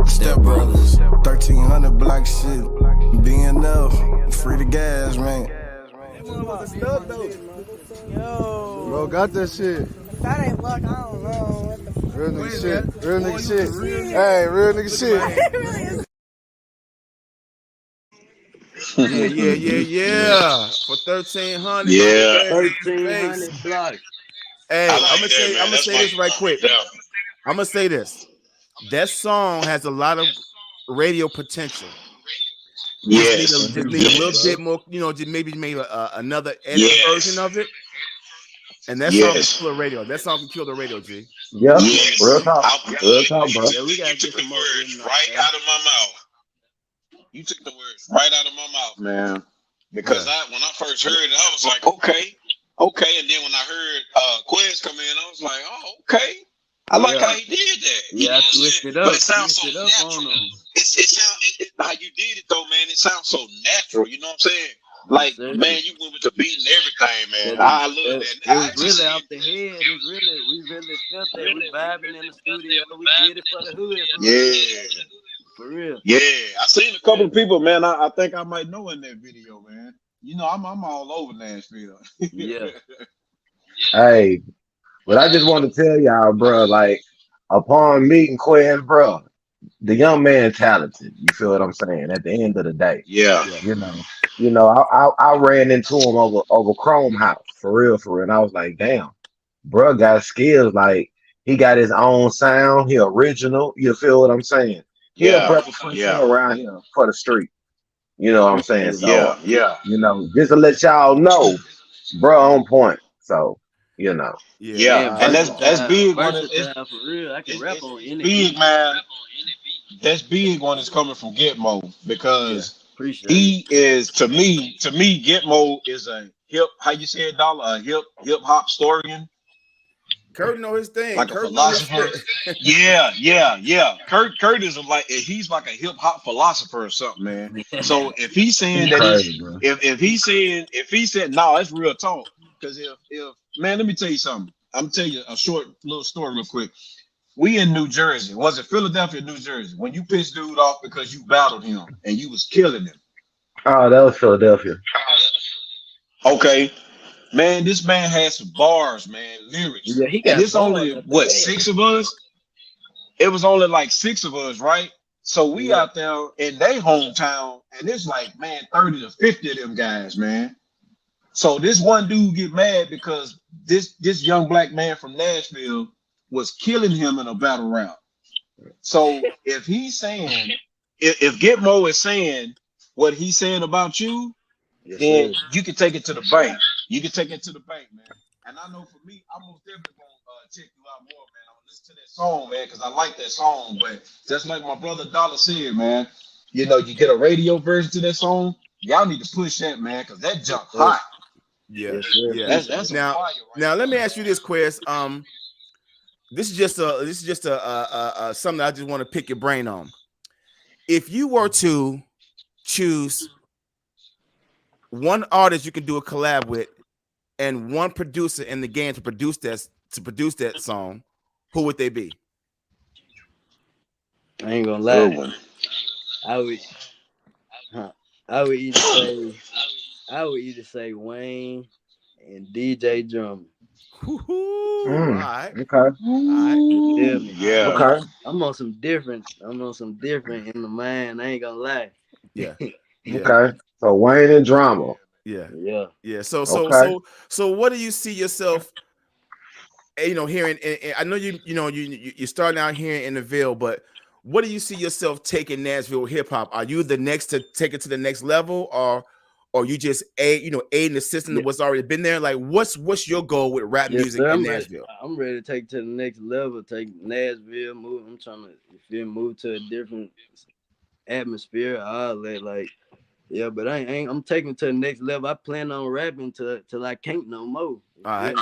Step Brothers, 1300 black shit. BNF, free the gas, man. Bro, got that shit. That ain't luck, I don't know. What the fuck? Real nigga shit. Real nigga shit. Hey, real nigga shit. Yeah. For 1300. Yeah. 1300 blocks. Hey, I like I'm gonna that, say man. That's this right quick. Yeah. I'm gonna say this. That song has a lot of radio potential. Yes. Just need a little bit more, just maybe another edit version of it. And that song can Yes. kill the radio. That song can kill the radio, G. Yeah, Yes. real talk, real talk, bro. Yeah, we gotta You took get the some more words in right out of my mouth. You took the words right out of my mouth, man. Because when I first heard it, I was like, okay. And then when I heard Gqueze come in, I was like, oh, okay. I like how he did that. You know Yeah, I what I'm switched saying? it up. But it sounds so Switched it up natural. on them. It sounds how you did it though, man. It sounds so natural. You know what I'm saying? Yes, Like, sir. man, you went with the beat and everything, man. That I love that. it was really off the head. It's really we really felt that we vibing in the studio. We did it for the hood. For real. Yeah. I seen a couple of people, man. I think I might know in that video, man. You know, I'm all over Nashville. Yeah. Hey, but I just want to tell y'all, bro, like upon meeting Quinn, bro, the young man talented. You feel what I'm saying? At the end of the day, Yeah. I ran into him over Chrome House for real, and I was like, damn, bro, got skills. Like he got his own sound. He original. You feel what I'm saying? He a Yeah. brother for sure around here for the street. You know what I'm saying? So Yeah. just to let y'all know, bro, on point. So Yeah. And that's big when versatile for real. I can rap on it's any big, beat. man. That's big when it's coming from Gitmo because Appreciate he is to me, Gitmo is a hip, how you say it, Dollar, a hip hop historian. Kurt know his thing. Like a Kurt know his philosopher. shit. Yeah. Kurt is he's like a hip hop philosopher or something, man. So if he's saying that crazy, bro. if he said no, it's real talk. Because if man, let me tell you something. I'm gonna tell you a short little story real quick. We in New Jersey. Was it Philadelphia, New Jersey? When you pissed dude off because you battled him and you was killing him. Oh, that was Philadelphia. Okay. Man, this man had some bars, man, lyrics. Yeah, he and got it's only bars, what 6 of us. It was only like 6 of us, right? So we out there in their hometown, and it's like, man, 30 to 50 of them guys, man. So this one dude get mad because this young black man from Nashville was killing him in a battle rap. So if he's saying, if Gitmo is saying what he's saying about you, then you can take it to the bank. You can take it to the bank, man. And I know for me, I'm most definitely gonna check you out more, man. I'm gonna listen to that song, man, because I like that song. But just like my brother Dollar said, man, you get a radio version to that song. Y'all need to push that, man, because that jump hot. Yeah. That's now, fire now let me ask you this, Gqueze. This is just a something I just want to pick your brain on. If you were to choose one artist you can do a collab with and one producer in the game to produce that song, who would they be? I ain't gonna lie. I would either say Wayne and DJ Drummer. All right. Okay. Feel me? Yeah. Okay. I'm on some different in the mind. I ain't gonna lie. Yeah. Okay. So Wayne and Drama. Yeah. So Okay. what do you see yourself? Hearing. And I know you're starting out here in the Ville, but what do you see yourself taking Nashville hip hop? Are you the next to take it to the next level, or you just aid in the system that what's already been there? Like, what's your goal with rap music in Nashville? I'm ready to take it to the next level. Take Nashville, move. I'm trying to move to a different atmosphere. But I'm taking it to the next level. I plan on rapping till I can't no more. All right.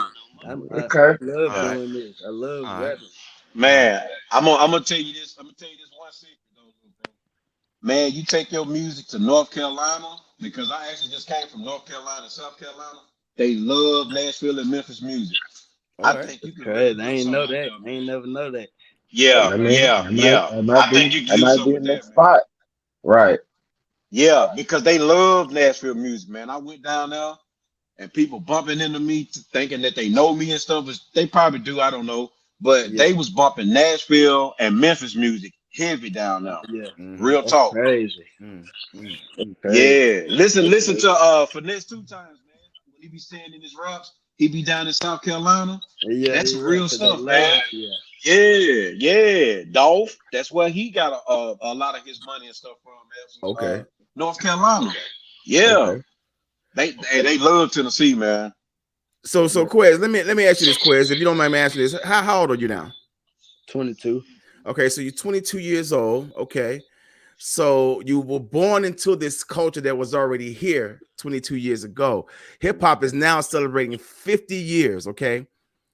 I Okay. love doing this. I love rapping. Man, I'm gonna tell you this. I'm gonna tell you this one secret though, bro. Man, you take your music to North Carolina, because I actually just came from North Carolina, South Carolina. They love Nashville and Memphis music. I think you can crazy. I ain't know that. I ain't never know that. Yeah. I think you can do something with that, spot. Right. Yeah, because they love Nashville music, man. I went down there and people bumping into me thinking that they know me and stuff. They probably do, I don't know. But they was bumping Nashville and Memphis music heavy down there. Yeah. Real talk. Crazy. Yeah. Listen to Finesse 2 times, man. When he be saying in his raps, he be down in South Carolina. That's real stuff, man. Yeah. Dolph. That's where he got a lot of his money and stuff from, man. Okay. North Carolina. Yeah. Okay. They love Tennessee, man. So Gqueze, let me ask you this, Gqueze, if you don't mind me asking this. How old are you now? 22. Okay, so you're 22 years old. Okay. So you were born into this culture that was already here 22 years ago. Hip hop is now celebrating 50 years. Okay.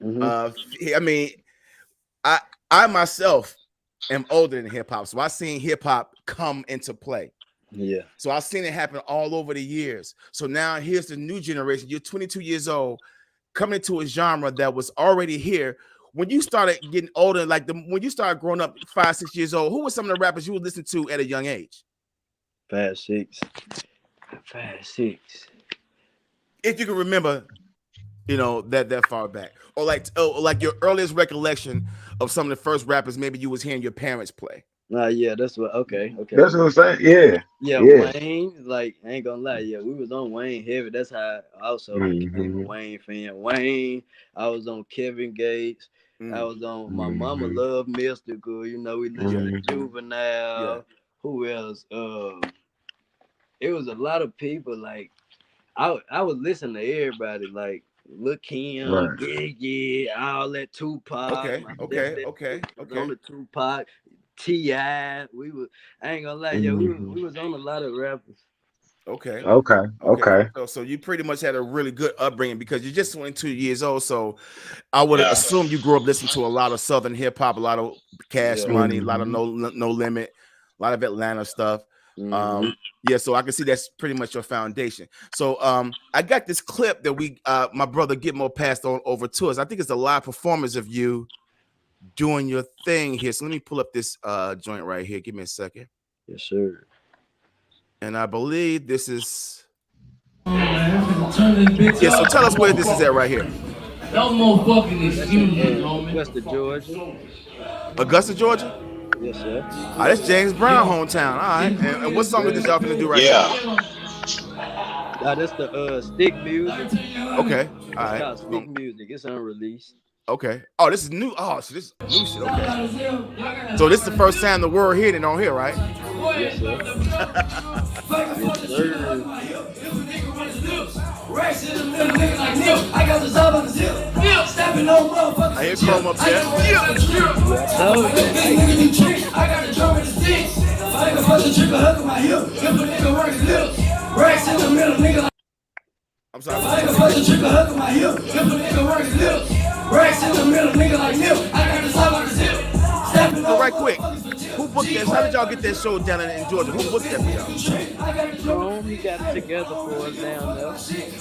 I mean, I myself am older than hip hop, so I've seen hip hop come into play. Yeah. So I've seen it happen all over the years. So now here's the new generation. You're 22 years old, coming into a genre that was already here. When you started getting older, like when you started growing up 5, 6 years old, who were some of the rappers you would listen to at a young age? 5, 6. 5, 6. If you can remember, that far back, or like your earliest recollection of some of the first rappers maybe you was hearing your parents play. Yeah, that's what. Okay. That's what I'm saying. Yeah. Yeah, Yeah. Wayne. Like, I ain't gonna lie. Yeah, we was on Wayne heavy. That's how I also became a Wayne fan. Wayne. I was on Kevin Gates. I was on. My mama loved Mystical. We listened to Juvenile. Who else? It was a lot of people. Like, I was listening to everybody. Like, Lil Kim, yeah, all that Tupac. Okay. On the Tupac, T.I. We was. I ain't gonna lie, we was on a lot of rappers. Okay. Okay. So you pretty much had a really good upbringing because you're just 22 years old. So I would assume you grew up listening to a lot of Southern hip hop, a lot of Cash Money, a lot of No Limit, a lot of Atlanta stuff. So I can see that's pretty much your foundation. So I got this clip that my brother Gitmo passed on over to us. I think it's a live performance of you doing your thing here. So let me pull up this joint right here. Give me a second. Yes, sir. And I believe this is so tell us where this is at right here. No more fucking excuses, homie. Augusta, Georgia. Augusta, Georgia? Yes, sir. That's James Brown hometown. All right. And what song is y'all gonna do right now? That's the Stick Music. Okay. All right. It's called Stick Music. It's unreleased. Okay. Oh, this is new. Oh, so this is new shit. Okay. So this is the first time the world heard it on here, right? Yes, sir. Yes, sir. I hear Chrome up there. I got the drum and the sticks. If I ain't a fucking trick or hug my hip, if a nigga work his lips. Racks in the middle, nigga like. I'm sorry. If I ain't a fucking trick or hug my hip, if a nigga work his lips. Racks in the middle, nigga like nip. I got the top on the zip. So right quick, who booked this? How did y'all get that show down in Georgia? Who booked that for y'all? He got it together for us down there.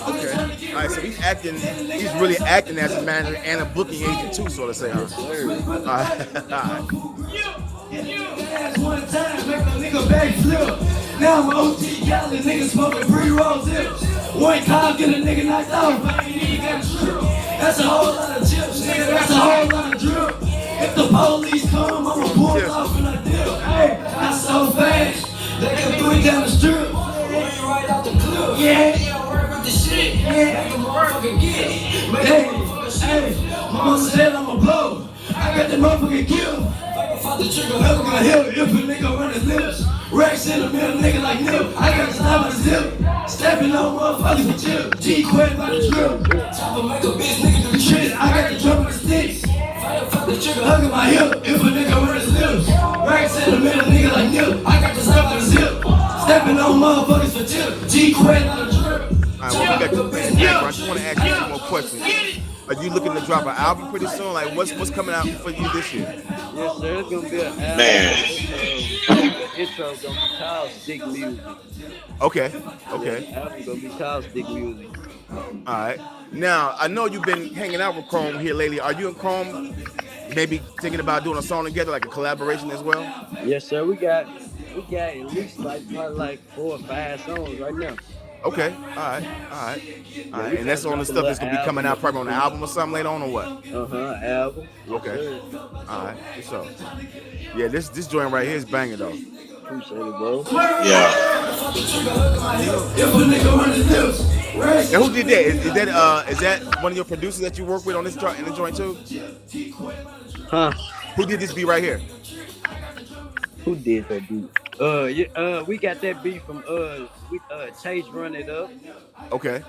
Okay. All right, so he's really acting as a manager and a booking agent too, so to say, huh? All right. One time, make a nigga backflip. Now I'm OG Cali, nigga smoking pre-roll zips. One cop, get a nigga knocked off, I ain't even got a strip. That's a whole lot of chips, nigga, that's a whole lot of drip. If the police come, I'ma pull it off and I dip. Hey, I'm so fast, they can do it down the strip. Right out the clip. Yeah, work with the shit. Yeah, I can motherfucking get it. But hey, mama said I'm a blow. I got the motherfucking kill. Fuck the trigger, hell my hip. If a nigga run his lips. Racks in the middle, nigga like nip. I got the stop on the zip. Stepping on motherfuckers with chip. Gqueze by the drip. Top of make a bitch, nigga do shit. I got the drum and the sticks. Fuck the trigger, hugging my hip. If a nigga run his lips. Racks in the middle, nigga like nip. I got the stop on the zip. Stepping on motherfuckers for chip. Gqueze by the drip. All right, well, we got two things back, but I just want to ask you two more questions. Are you looking to drop an album pretty soon? Like, what's coming out for you this year? Yes, sir. It's gonna be an album. The intro gonna be called Stick Music. Okay. The album gonna be called Stick Music. All right. Now, I know you've been hanging out with Chrome here lately. Are you and Chrome maybe thinking about doing a song together, like a collaboration as well? Yes, sir. We got at least probably 4 or 5 songs right now. Okay. All right. And that's on the stuff that's gonna be coming out probably on the album or something later on, or what? Album. Okay. All right. So, yeah, this joint right here is banging though. Appreciate it, bro. Yeah. And who did that? Is that one of your producers that you work with on this joint in the joint too? Huh? Who did this beat right here? Who did that beat? We got that beat from Chase Run It Up. Okay.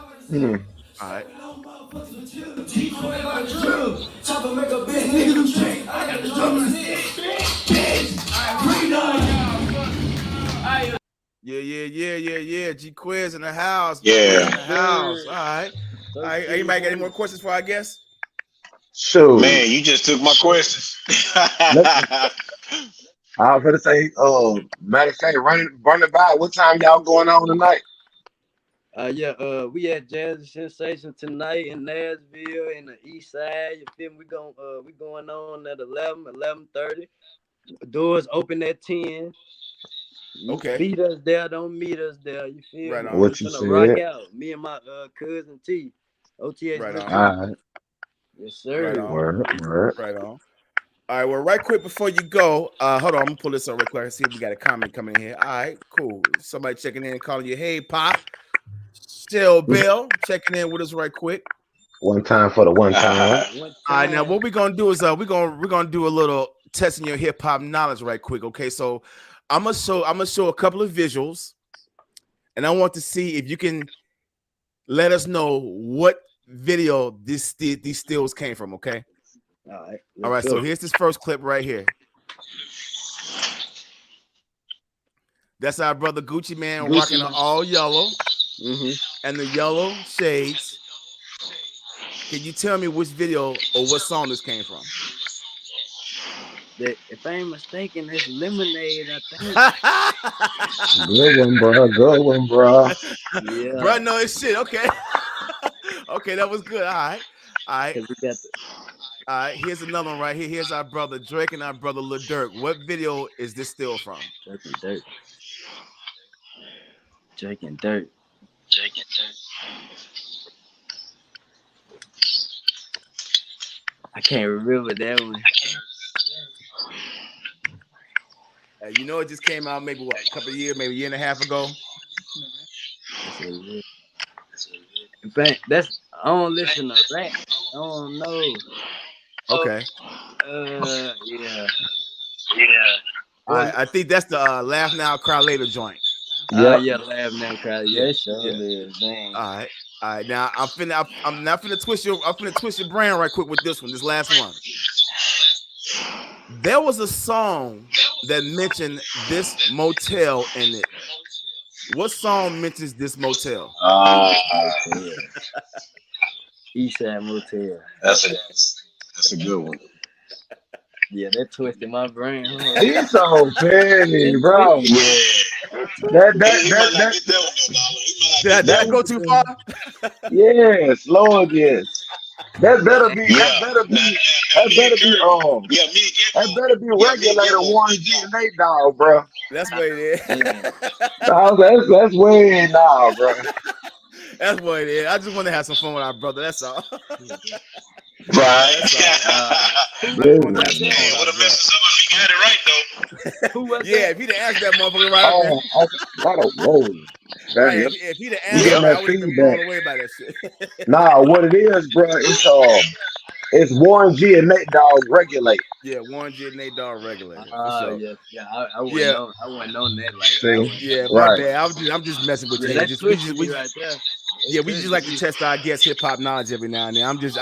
All right. Yeah. Gqueze in the house. Yeah. Gqueze in the house. All right. All right. Anybody got any more questions for our guest? So, Man, you just took my questions. I was gonna say, matter of fact, running by. What time y'all going on tonight? We at Jazz Sensation tonight in Nashville in the East Side. You feel me? We going on at 11:30. Doors open at 10. Okay. Meet us there, don't meet us there. You feel Right me? on. We What you finna rock said? out. Me and my cousin T, OTH Right little on. T. All right. Yes, Right sir. on. Word. Right on. All right. Well, right quick before you go, hold on. I'm gonna pull this up real quick and see if we got a comment coming in here. All right, cool. Somebody checking in, calling you, hey Pop. Still Bell checking in with us right quick. One time for the one time. One All right, now time. what we're gonna do is we're gonna do a little testing your hip hop knowledge right quick. Okay, so I'm gonna show a couple of visuals, and I want to see if you can let us know what video these stills came from. Okay. All right. So here's this first clip right here. That's our brother Gucci Man rocking all yellow and the yellow shades. Can you tell me which video or what song this came from? If I ain't mistaken, it's Lemonade, I think. Good one, bro. Good one, bro. Yeah. Bro, no, it's shit. Okay. Okay, that was good. All right. All right. We got All right, here's another one right here. Here's our brother Drake and our brother Lil Durk. What video is this still from? Drake and Dirt. I can't remember that one. You know, it just came out maybe what, a couple of years, maybe a year and a half ago. I don't listen to rap. I don't know. Okay. Yeah. I think that's the Laugh Now, Cry Later joint. Yeah, Laugh Now, Cry. Yeah, sure is. Dang. All right. Now I'm not finna twist your brain right quick with this one. This last one. There was a song that mentioned this motel in it. What song mentions this motel? Eastside Motel. That's a good one. Yeah, that twisted my brain. Huh? He's so petty, bro. Did that go too far? Yes, Lord, yes. That better be regulator Warren G and Nate Dogg, bro. That's what it is. That's way now, bro. That's what it is. I just want to have some fun with our brother. That's all. Right. Who was that? Would have messed us up if he got it right though. Who was Yeah, if he'd have asked that motherfucker right Right, if he'd have asked him, I would have been blown away by that shit. Nah, what it is, bro, it's Warren G and Nate Dogg regulate. Yeah, Warren G and Nate Dogg regulate. Yeah. I wasn't on that like that. Yeah, my bad. I'm just messing with you. That's we right there. Yeah, we just like to test our guest hip hop knowledge every now and then. I'm just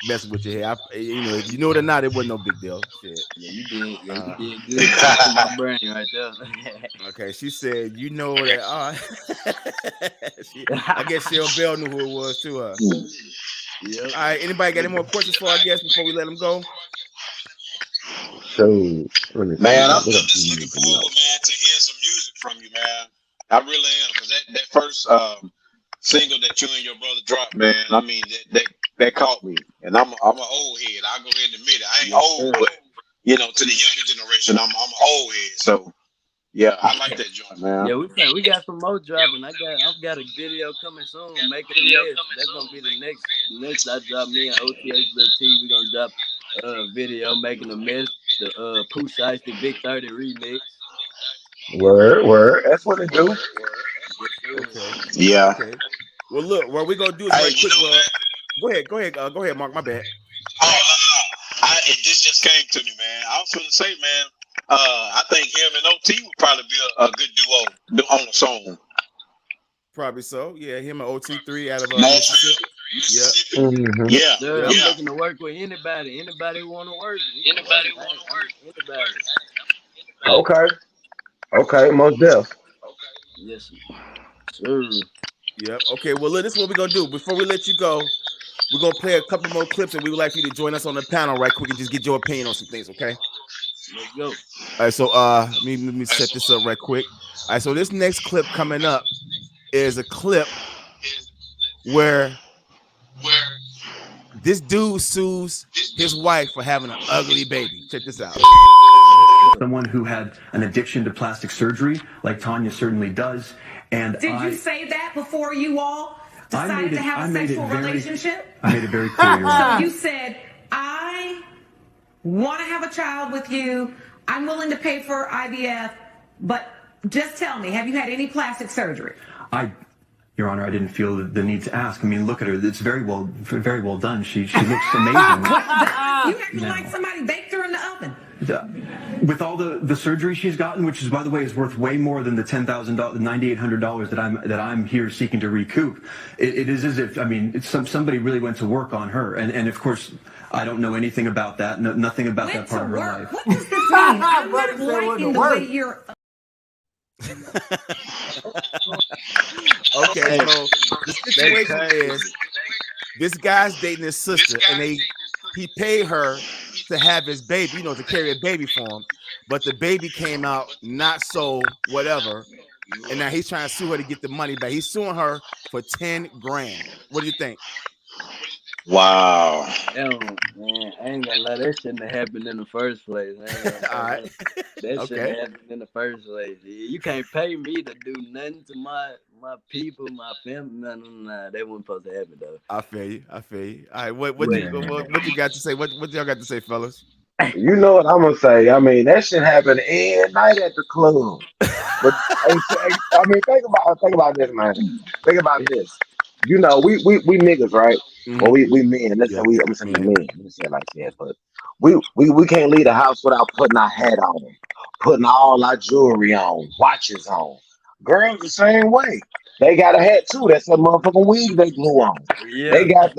messing with you here. If you know it or not, it wasn't no big deal. Shit. Yeah, you did. Yeah, you did good. My brain right there. Okay, she said, you know that. I guess Cheryl Bell knew who it was too. Yeah. All right. Anybody got any more questions for our guest before we let him go? So, man, I'm just looking forward, man, to hear some music from you, man. I really am, because that first single that you and your brother dropped, man. I mean, that caught me, and I'm an old head. I'll go ahead and admit it. I ain't old, but to the younger generation, I'm an old head. So, yeah, I like that joint, man. Yeah, we got some more dropping. I've got a video coming soon. Making a list. That's gonna be the next I drop. Me and OTH Little T. We gonna drop a video making a mess. The Pooh Shiesty Big 30 remix. Word. That's what it do. Okay. Yeah. Okay. Well, look, what we're gonna do is right quick. Go ahead, Mark. My bad. This just came to me, man. I was gonna say, man. I think him and OT would probably be a good duo on a song. Probably so. Yeah, him and OT3 out of Mississippi. Yeah. Mm-hmm. Dude, I'm looking to work with anybody. Anybody who want to work, we can work. Anybody. Okay. Okay. Most deaf. Yes, sir. Yep. Okay. Well, look, this is what we're gonna do. Before we let you go, we're gonna play a couple more clips, and we would like for you to join us on the panel right quick and just get your opinion on some things. Okay. Let's go. All right. So let me set this up right quick. All right. So this next clip coming up is a clip where this dude sues his wife for having an ugly baby. Check this out. Someone who had an addiction to plastic surgery, like Tanya certainly does. And Did you say that before you all decided to have a sexual relationship? I made it very clear. So you said, I want to have a child with you. I'm willing to pay for IVF, but just tell me, have you had any plastic surgery? Your Honor, I didn't feel the need to ask. I mean, look at her. It's very well done. She looks amazing. You acting like somebody baked her in the oven. With all the surgery she's gotten, which is, by the way, is worth way more than the $10,000, $9,800 that I'm here seeking to recoup. It is as if, I mean, somebody really went to work on her, and of course, I don't know anything about that. Nothing about that part of her life. What does this mean? I'm not liking the way you're. Okay, so the situation is this guy's dating his sister, and he paid her to have his baby, to carry a baby for him, but the baby came out not so whatever, and now he's trying to sue her to get the money back. He's suing her for 10 grand. What do you think? Wow. Hell, man, I ain't gonna lie, that shouldn't have happened in the first place. All right. That shouldn't have happened in the first place. You can't pay me to do nothing to my people, my family. No, that wasn't supposed to happen though. I feel you. All right, what you got to say? What y'all got to say, fellas? You know what I'm gonna say? I mean, that shit happen every night at the club. But I mean, think about this, man. Think about this. We niggas, right? Mm-hmm. Or we men. Let's say I'm saying men. Let me say it like that. But we can't leave the house without putting our hat on, putting all our jewelry on, watches on. Girls the same way. They got a hat too. That's a motherfucking wig they glue on. Yeah. They got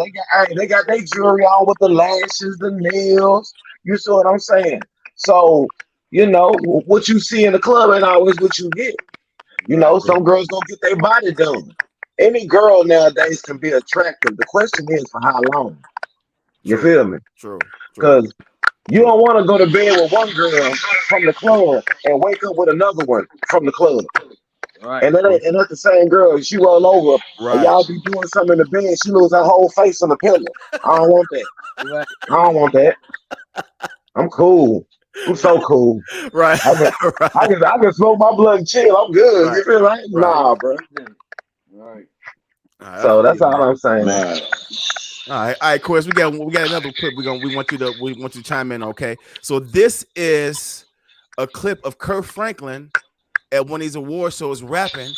their jewelry on with the lashes, the nails. You see what I'm saying? So, what you see in the club ain't always what you get. Some girls don't get their body done. Any girl nowadays can be attractive. The question is for how long. You feel me? True. Because you don't want to go to bed with one girl from the club and wake up with another one from the club. Right. And that's the same girl. She roll over, and y'all be doing something in the bed. She lose her whole face on the pillow. I don't want that. Right. I don't want that. I'm cool. I'm so cool. Right. I can smoke my blood and chill. I'm good. Right. You feel like? Nah, bro. Right. So that's all I'm saying. Man. All right, Chris. We got another clip. We want you to chime in. Okay. So this is a clip of Kirk Franklin at one of these award shows rapping,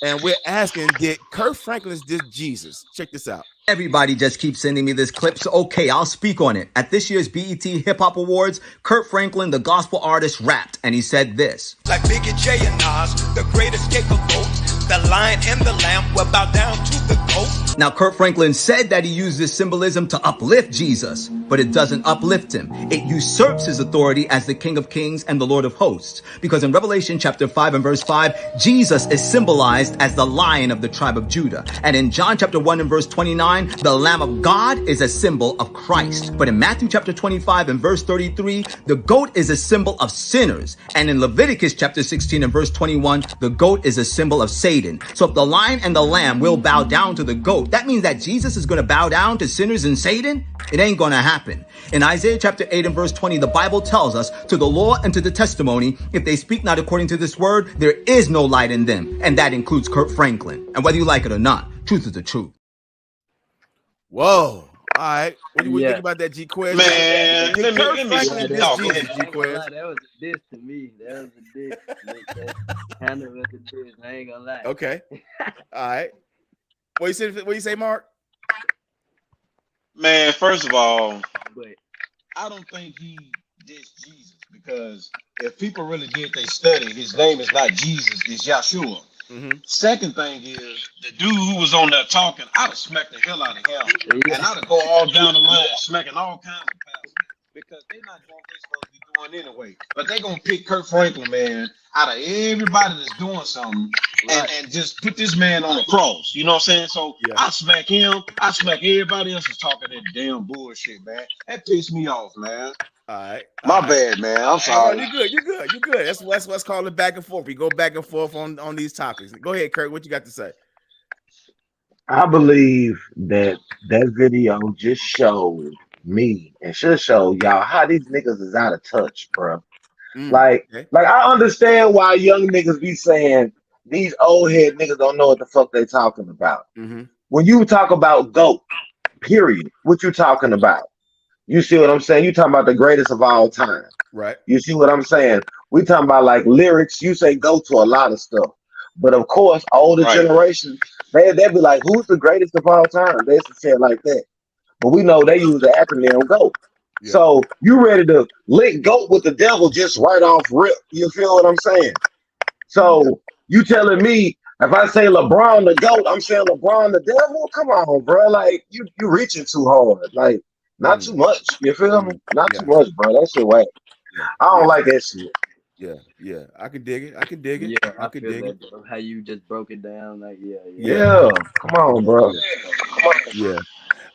and we're asking, did Kirk Franklin diss Jesus? Check this out. Everybody just keeps sending me this clip, so okay, I'll speak on it. At this year's BET Hip Hop Awards, Kirk Franklin, the gospel artist, rapped, and he said this. Like Biggie J and Nas, the greatest scapegoat, the lion and the lamb will bow down to the goat. Now, Kirk Franklin said that he used this symbolism to uplift Jesus, but it doesn't uplift him. It usurps his authority as the King of Kings and the Lord of Hosts. Because in Revelation chapter 5 and verse 5, Jesus is symbolized as the Lion of the tribe of Judah. And in John chapter 1 and verse 29, the Lamb of God is a symbol of Christ. But in Matthew chapter 25 and verse 33, the goat is a symbol of sinners. And in Leviticus chapter 16 and verse 21, the goat is a symbol of Satan. So if the lion and the lamb will bow down to the goat, that means that Jesus is going to bow down to sinners and Satan? It ain't going to happen. In Isaiah chapter 8 and verse 20, the Bible tells us, to the law and to the testimony, if they speak not according to this word, there is no light in them. And that includes Kirk Franklin. And whether you like it or not, truth is the truth. Whoa. All right. What do you think about that, Gqueze? Man, let me talk. That was a diss to me. That was a diss. Kind of was a diss. I ain't gonna lie. Okay. All right. What you say, Mark? Man, first of all, I don't think he dissed Jesus, because if people really did their study, his name is not Jesus, it's Yahshua. Second thing is the dude who was on there talking, I'd have smacked the hell out of him, and I'd have go all down the line, smacking all kinds of pastors because they're not doing what they're supposed to be doing anyway. But they gonna pick Kirk Franklin, man, out of everybody that's doing something, and just put this man on a cross. You know what I'm saying? So I smack him, I smack everybody else that's talking that damn bullshit, man. That pissed me off, man. All right. My bad, man. I'm sorry. You good. You good. You good. That's what's called it back and forth. We go back and forth on these topics. Go ahead, Kurt. What you got to say? I believe that video just showed me and should show y'all how these niggas is out of touch, bro. Like I understand why young niggas be saying these old head niggas don't know what the fuck they talking about. When you talk about GOAT, period, what you talking about? You see what I'm saying? You talking about the greatest of all time. Right. You see what I'm saying? We talking about like lyrics. You say go to a lot of stuff. But of course, older generations, they be like, who's the greatest of all time? They used to say it like that. But we know they use the acronym GOAT. Yeah. So you ready to link GOAT with the devil just right off rip. You feel what I'm saying? So you telling me if I say LeBron the GOAT, I'm saying LeBron the devil? Come on, bro. Like you reaching too hard. Like not too much. You feel me? Not too much, bro. That shit whack. I don't like that shit. Yeah. I can dig it. I can dig it. Yeah, I can dig it. How you just broke it down. Like, Come on, bro. Yeah.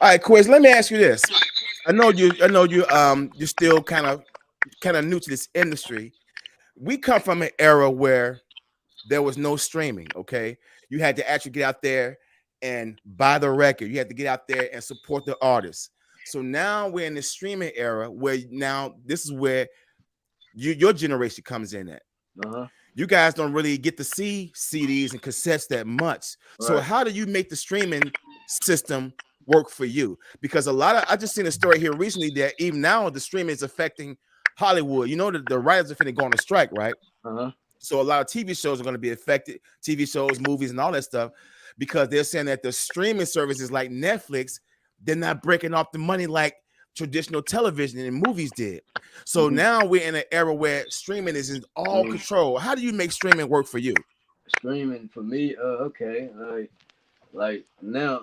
All right, Quiz. Let me ask you this. I know you're still kind of new to this industry. We come from an era where there was no streaming. Okay, you had to actually get out there and buy the record. You had to get out there and support the artist. So now we're in the streaming era where now this is where your generation comes in at. You guys don't really get to see CDs and cassettes that much. So how do you make the streaming system work for you? Because I just seen a story here recently that even now the streaming is affecting Hollywood. You know that the writers are finna go on a strike, right? So a lot of TV shows are going to be affected, TV shows, movies, and all that stuff, because they're saying that the streaming services like Netflix, they're not breaking off the money like traditional television and movies did. So now we're in an era where streaming is in all control. How do you make streaming work for you? Streaming for me, okay. Like now,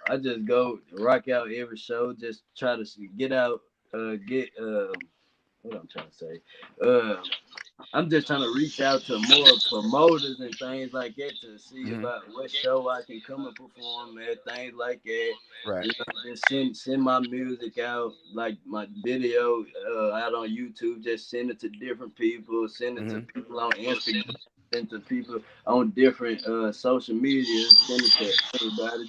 I just go rock out every show, just try to get out, what I'm trying to say. I'm just trying to reach out to more promoters and things like that to see about what show I can come and perform at, things like that. Right. You know, just send my music out, like my video out on YouTube. Just send it to different people. Send it to people on Instagram. Send it to people on different social media. Send it to everybody.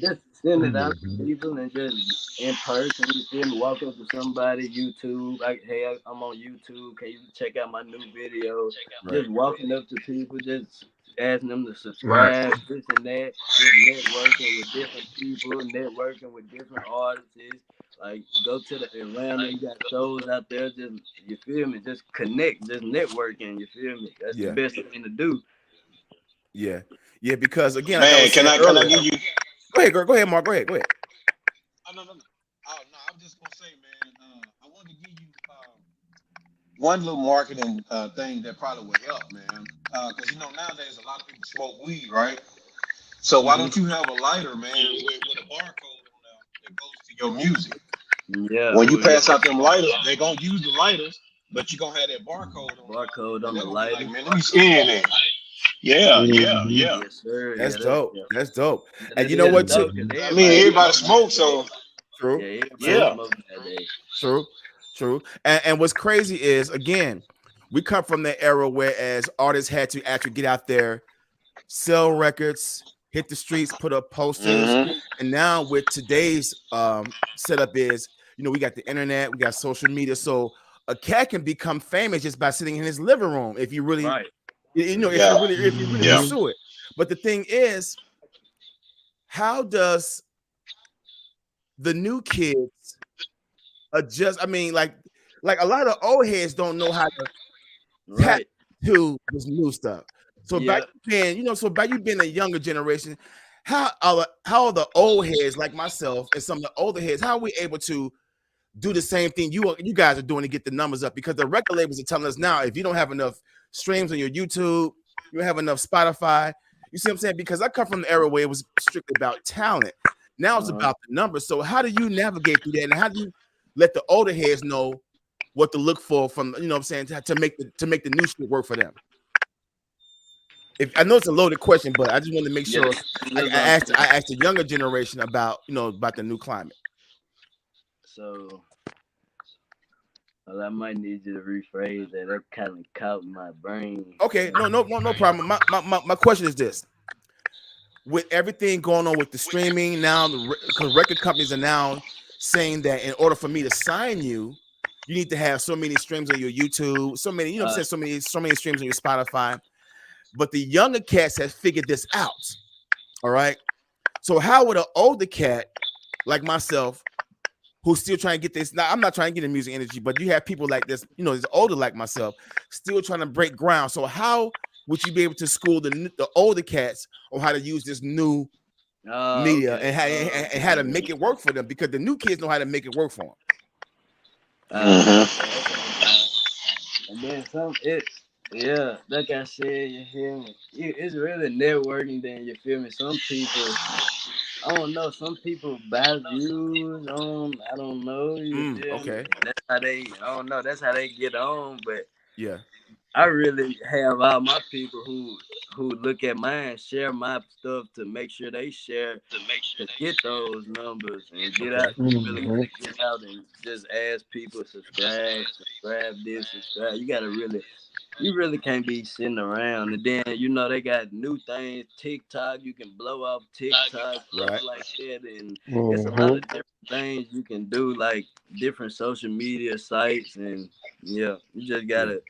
Just send it out to people and just in person. You feel me? Walk up to somebody, YouTube. Like, hey, I'm on YouTube. Can you check out my new video? Just walking up to people, just asking them to subscribe, this and that. Just networking with different people, networking with different artists. Like, go to the Atlanta, you got shows out there. Just, you feel me? Just connect, just networking. You feel me? That's the best thing to do. Yeah, because again, man, can I give you? Go ahead, girl. Go ahead, Mark. Go ahead. Oh, no. I'm just gonna say, man. I wanted to give you one little marketing thing that probably would help, man. Because nowadays a lot of people smoke weed, right? So why don't you have a lighter, man, with a barcode on there that goes to your music? Yeah. When you pass out them lighters, they're gonna use the lighters, but you're gonna have that barcode on the lighter. Like, man, let me scan that. Yeah. Yes, sir. That's dope. That's dope. And you know what, too? I mean, everybody smokes, so true. True. And what's crazy is, again, we come from the era whereas artists had to actually get out there, sell records, hit the streets, put up posters, and now with today's setup is, we got the internet, we got social media, so a cat can become famous just by sitting in his living room if you really. If you really pursue it. But the thing is, how does the new kids adjust? I mean, like a lot of old heads don't know how to tap to this new stuff. So by you being a younger generation, how are the old heads like myself and some of the older heads, how are we able to do the same thing you guys are doing to get the numbers up? Because the record labels are telling us now, if you don't have enough streams on your YouTube, you don't have enough Spotify, You see what I'm saying? Because I come from the era where it was strictly about talent. Now it's about the numbers. So how do you navigate through that, and how do you let the older heads know what to look for from, you know what I'm saying, to make the new shit work for them? If I know it's a loaded question, but I just want to make sure I asked the younger generation about, you know, about the new climate. So, well, I might need you to rephrase that. That kind of caught my brain. Okay, no problem. My question is this: with everything going on with the streaming now, because record companies are now saying that in order for me to sign you, you need to have so many streams on your YouTube, so many, you know what I'm saying, so many streams on your Spotify. But the younger cats have figured this out. All right. So how would an older cat like myself, who's still trying to get this? Now, I'm not trying to get in music industry, but you have people like this, you know, is older like myself, still trying to break ground. So how would you be able to school the older cats on how to use this new media and how to make it work for them? Because the new kids know how to make it work for them. And then yeah, like I said, you hear me? It's really networking. Then you feel me? Some people, I don't know. Some people buy views on. I don't know. You feel me? That's how they. I don't know. That's how they get on. But yeah, I really have all my people who look at mine, share my stuff to make sure they share to get those numbers and get out. You really gotta get out and just ask people subscribe this, subscribe. You really can't be sitting around. And then you know they got new things, TikTok. You can blow up TikTok, stuff like that, and it's a lot of different things you can do, like different social media sites, and yeah, you just gotta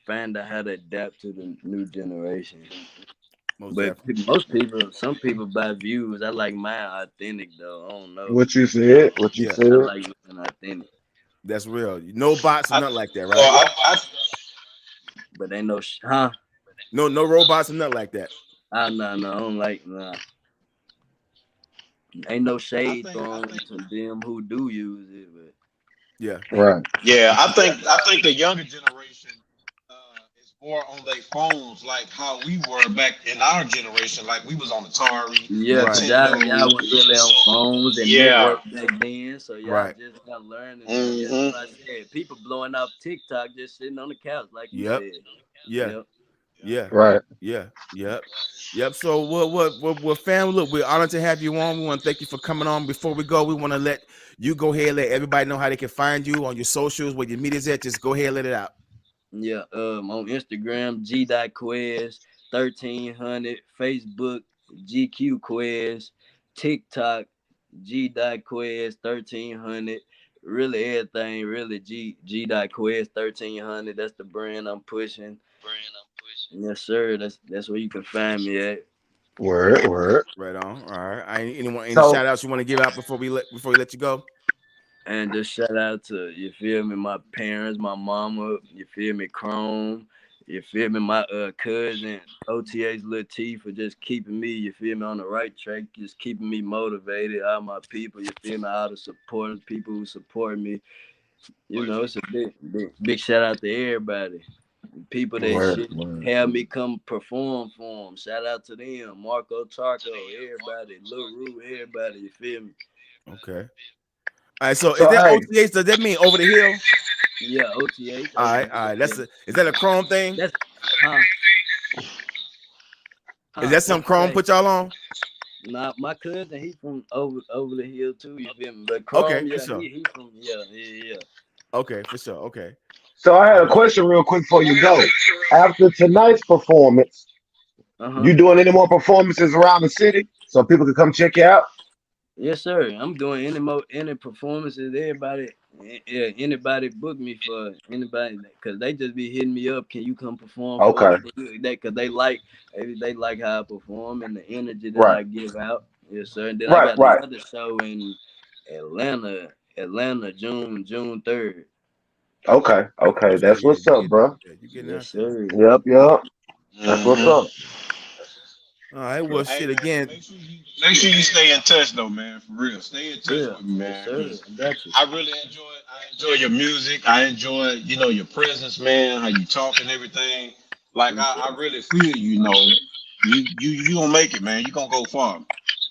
find out how to adapt to the new generation. But some people buy views. I like mine authentic though. I don't know. What you said? I like mine authentic. That's real. No bots or nothing like that, right? Well, but ain't no no robots or nothing like that. No, I don't like ain't no shade thrown to them who do use it, but yeah, right. Yeah, I think the younger generation is more on their phones, like how we were back in our generation. Like we was on Atari. Yeah, because y'all was really on phones and network back then, so y'all just got learning. That's what I said. People blowing up TikTok just sitting on the couch, like you said. Right. Yep. So what family, look, we're honored to have you on. We want to thank you for coming on. Before we go, we want to let you go ahead and let everybody know how they can find you on your socials, where your media's at. Just go ahead and let it out. Yeah, on Instagram, Gqueze 1300, Facebook, Gqueze, TikTok, Gqueze 1300. Really everything, really Gqueze 1300. That's the brand I'm pushing. Yes, sir. That's where you can find me at. Word. Right on. All right. Any shout outs you want to give out before we let you go? And just shout out to, you feel me, my parents, my mama, you feel me, Chrome, you feel me, my cousin, OTA's Lil T, for just keeping me, you feel me, on the right track, just keeping me motivated, all my people, you feel me, all the supporters, people who support me. You know, it's a big shout out to everybody. People that have me come perform for them. Shout out to them. Marco Tarco, everybody, Lil Roo, everybody, you feel me? Okay. All right, so is that OTH? Does that mean over the hill? Yeah, OTH. All right. Is that a Chrome thing? That's Is that something Chrome put y'all on? Nah, my cousin, he from over the hill too. You feel me? But Chrome, he from yeah. Okay, for sure. Okay. So I had a question real quick before you go. After tonight's performance, you doing any more performances around the city so people can come check you out? Yes, sir. I'm doing any performances. Anybody book me for anybody, because they just be hitting me up. Can you come perform for me? Because they like how I perform and the energy that I give out. Yes, sir. And then I got another show in Atlanta, June 3rd. Okay. That's what's up, bro. Yes, sir. Yep. That's what's up. All right, well, shit, again. Make sure you stay in touch, though, man. For real, stay in touch with me, man. I really enjoy your music. I enjoy, your presence, man. How you talk and everything. Like I really feel, You gonna make it, man. You gonna go far.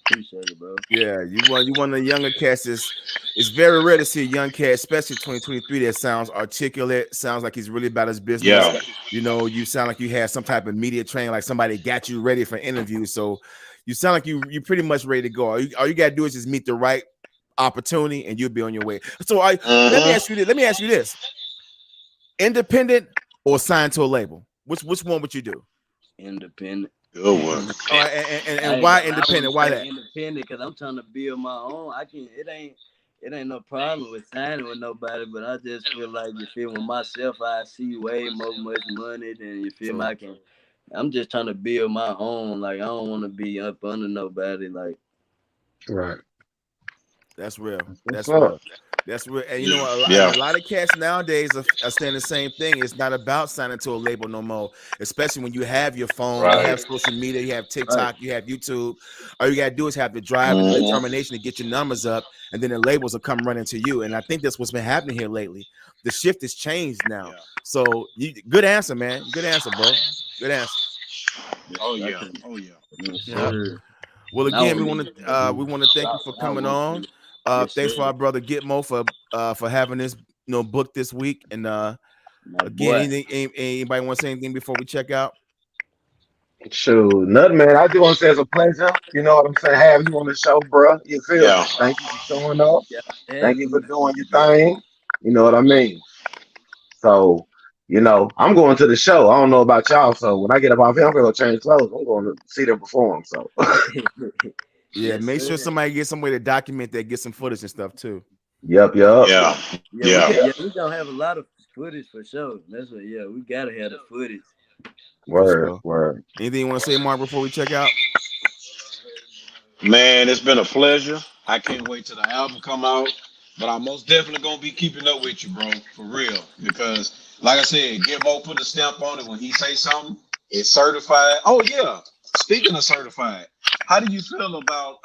Appreciate it, bro. Yeah, you want the younger cats. It's very rare to see a young cat, especially 2023, that sounds articulate, sounds like he's really about his business. Yeah. You know, you sound like you had some type of media training, like somebody got you ready for interviews. So you sound like you pretty much ready to go. All you gotta do is just meet the right opportunity, and you'll be on your way. So let me ask you this. Let me ask you this: independent or signed to a label? Which one would you do? Independent. Good one. All right, and why independent? Why that? Independent? Because I'm trying to build my own. I can. It ain't no problem with signing with nobody, but I just feel like, you feel, with myself, I see way much money than, you feel me. I'm just trying to build my own. Like, I don't want to be up under nobody. Like, Right. That's real. What's That's up? real. That's real. And you know, a lot of cats nowadays are saying the same thing. It's not about signing to a label no more, especially when you have your phone, you have social media, you have TikTok, you have YouTube. All you gotta do is have the drive and the determination to get your numbers up, and then the labels will come running to you. And I think that's what's been happening here lately. The shift has changed now. So good answer, man. Good answer, bro. Good answer. Oh yeah. Oh yeah. Yeah. Well, again, we want to thank you for coming on. Thanks for our brother Gitmo for having this book this week. And again, anybody want to say anything before we check out? Shoot, nothing, man. I just want to say it's a pleasure. You know what I'm saying? Have you on the show, bro. You feel me? Thank you for showing up. Thank you for doing your thing. You know what I mean? So, I'm going to the show. I don't know about y'all. So when I get up off here, I'm gonna go change clothes. I'm going to see them perform. So yeah, make sure somebody gets some way to document that, get some footage and stuff too. Yep. Yeah. We gonna have a lot of footage for sure. That's what. Yeah, we gotta have the footage. Word. Anything you want to say, Mark, before we check out? Man, it's been a pleasure. I can't wait till the album come out. But I'm most definitely gonna be keeping up with you, bro, for real. Because, like I said, Gitmo put a stamp on it when he say something. It's certified. Oh yeah. Speaking of certified, how do you feel about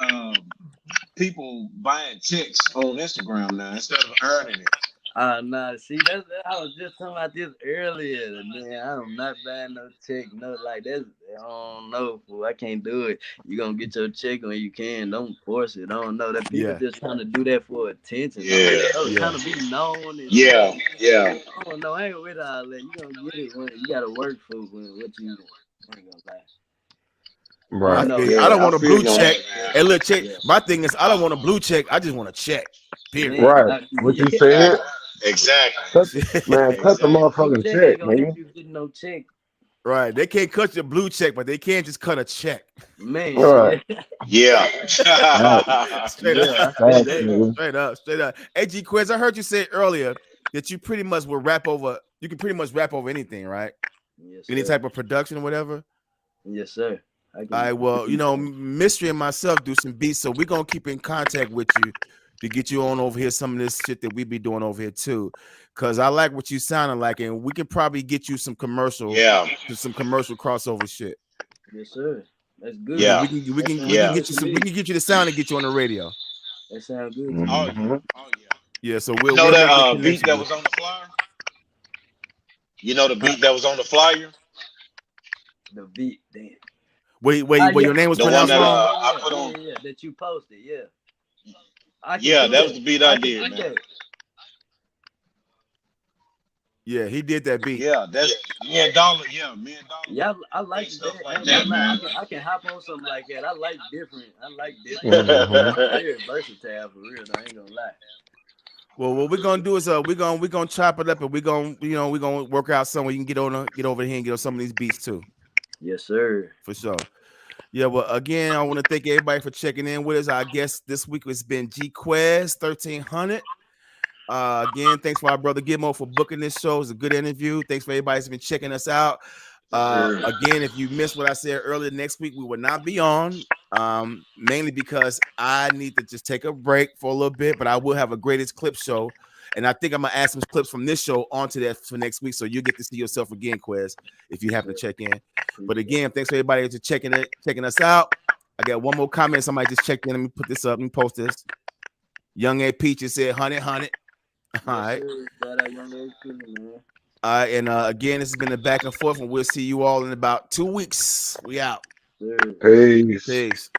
people buying checks on Instagram now instead of earning it? Nah, see, I was just talking about this earlier. Man, I'm not buying no check, no, like that. I don't know, fool. I can't do it. You gonna get your check when you can. Don't force it. I don't know. That people just trying to do that for attention. Trying to be known. And Yeah. I don't know. I ain't with all that. You gonna get it when you gotta work for what you. I ain't gonna lie. Right. I don't want a blue check. Hey, look, check. My thing is, I don't want a blue check. I just want a check. Period. Right. What you said? Exactly. Cut the motherfucking check, man. You get no check. Right. They can't cut your blue check, but they can't just cut a check. Man. Right. Yeah. Straight up. Hey, Gqueze, I heard you say earlier that you pretty much will rap over. You can pretty much rap over anything, right? Yes, Any sir. type of production or whatever. Yes, sir. All right. Well, Mystery and myself do some beats, so we're gonna keep in contact with you to get you on over here some of this shit that we be doing over here too, because I like what you sounding like, and we can probably get you some commercial, some commercial crossover shit. Yes, sir. That's good. Yeah, we can get you some. We can get you the sound and get you on the radio. That sounds good. Mm-hmm. Yeah, so we'll know make that the beat that was on the flyer. You know the beat that was on the flyer. The beat, damn. Wait, your name was pronounced wrong. I put on. Yeah, that you posted. Yeah. That was the beat I did, man. Yeah, he did that beat. Yeah, that's me and Dollar. Yeah, me and Dollar. Yeah, I like stuff that. like that, man. I can hop on something like that. I like different. Mm-hmm. Very versatile for real. I ain't gonna lie. Well, what we're gonna do is we're gonna chop it up, and we're gonna work out somewhere you can get over here and get on some of these beats too. Yes, sir. For sure. Yeah, well, again, I want to thank everybody for checking in with us. I guess this week has been Gqueze 1300. Again, thanks for our brother Gitmo for booking this show. It's a good interview. Thanks for everybody who's been checking us out. Again, if you missed what I said earlier, next week we will not be on, mainly because I need to just take a break for a little bit, but I will have a greatest clip show. And I think I'm gonna add some clips from this show onto that for next week, so you'll get to see yourself again, Quez, if you happen to check in. But again, thanks for everybody for checking us out. I got one more comment. Somebody just checked in. Let me put this up and post this. Young A Peaches said, "100." All right. And again, this has been a back and forth, and we'll see you all in about 2 weeks. We out. Peace. Peace.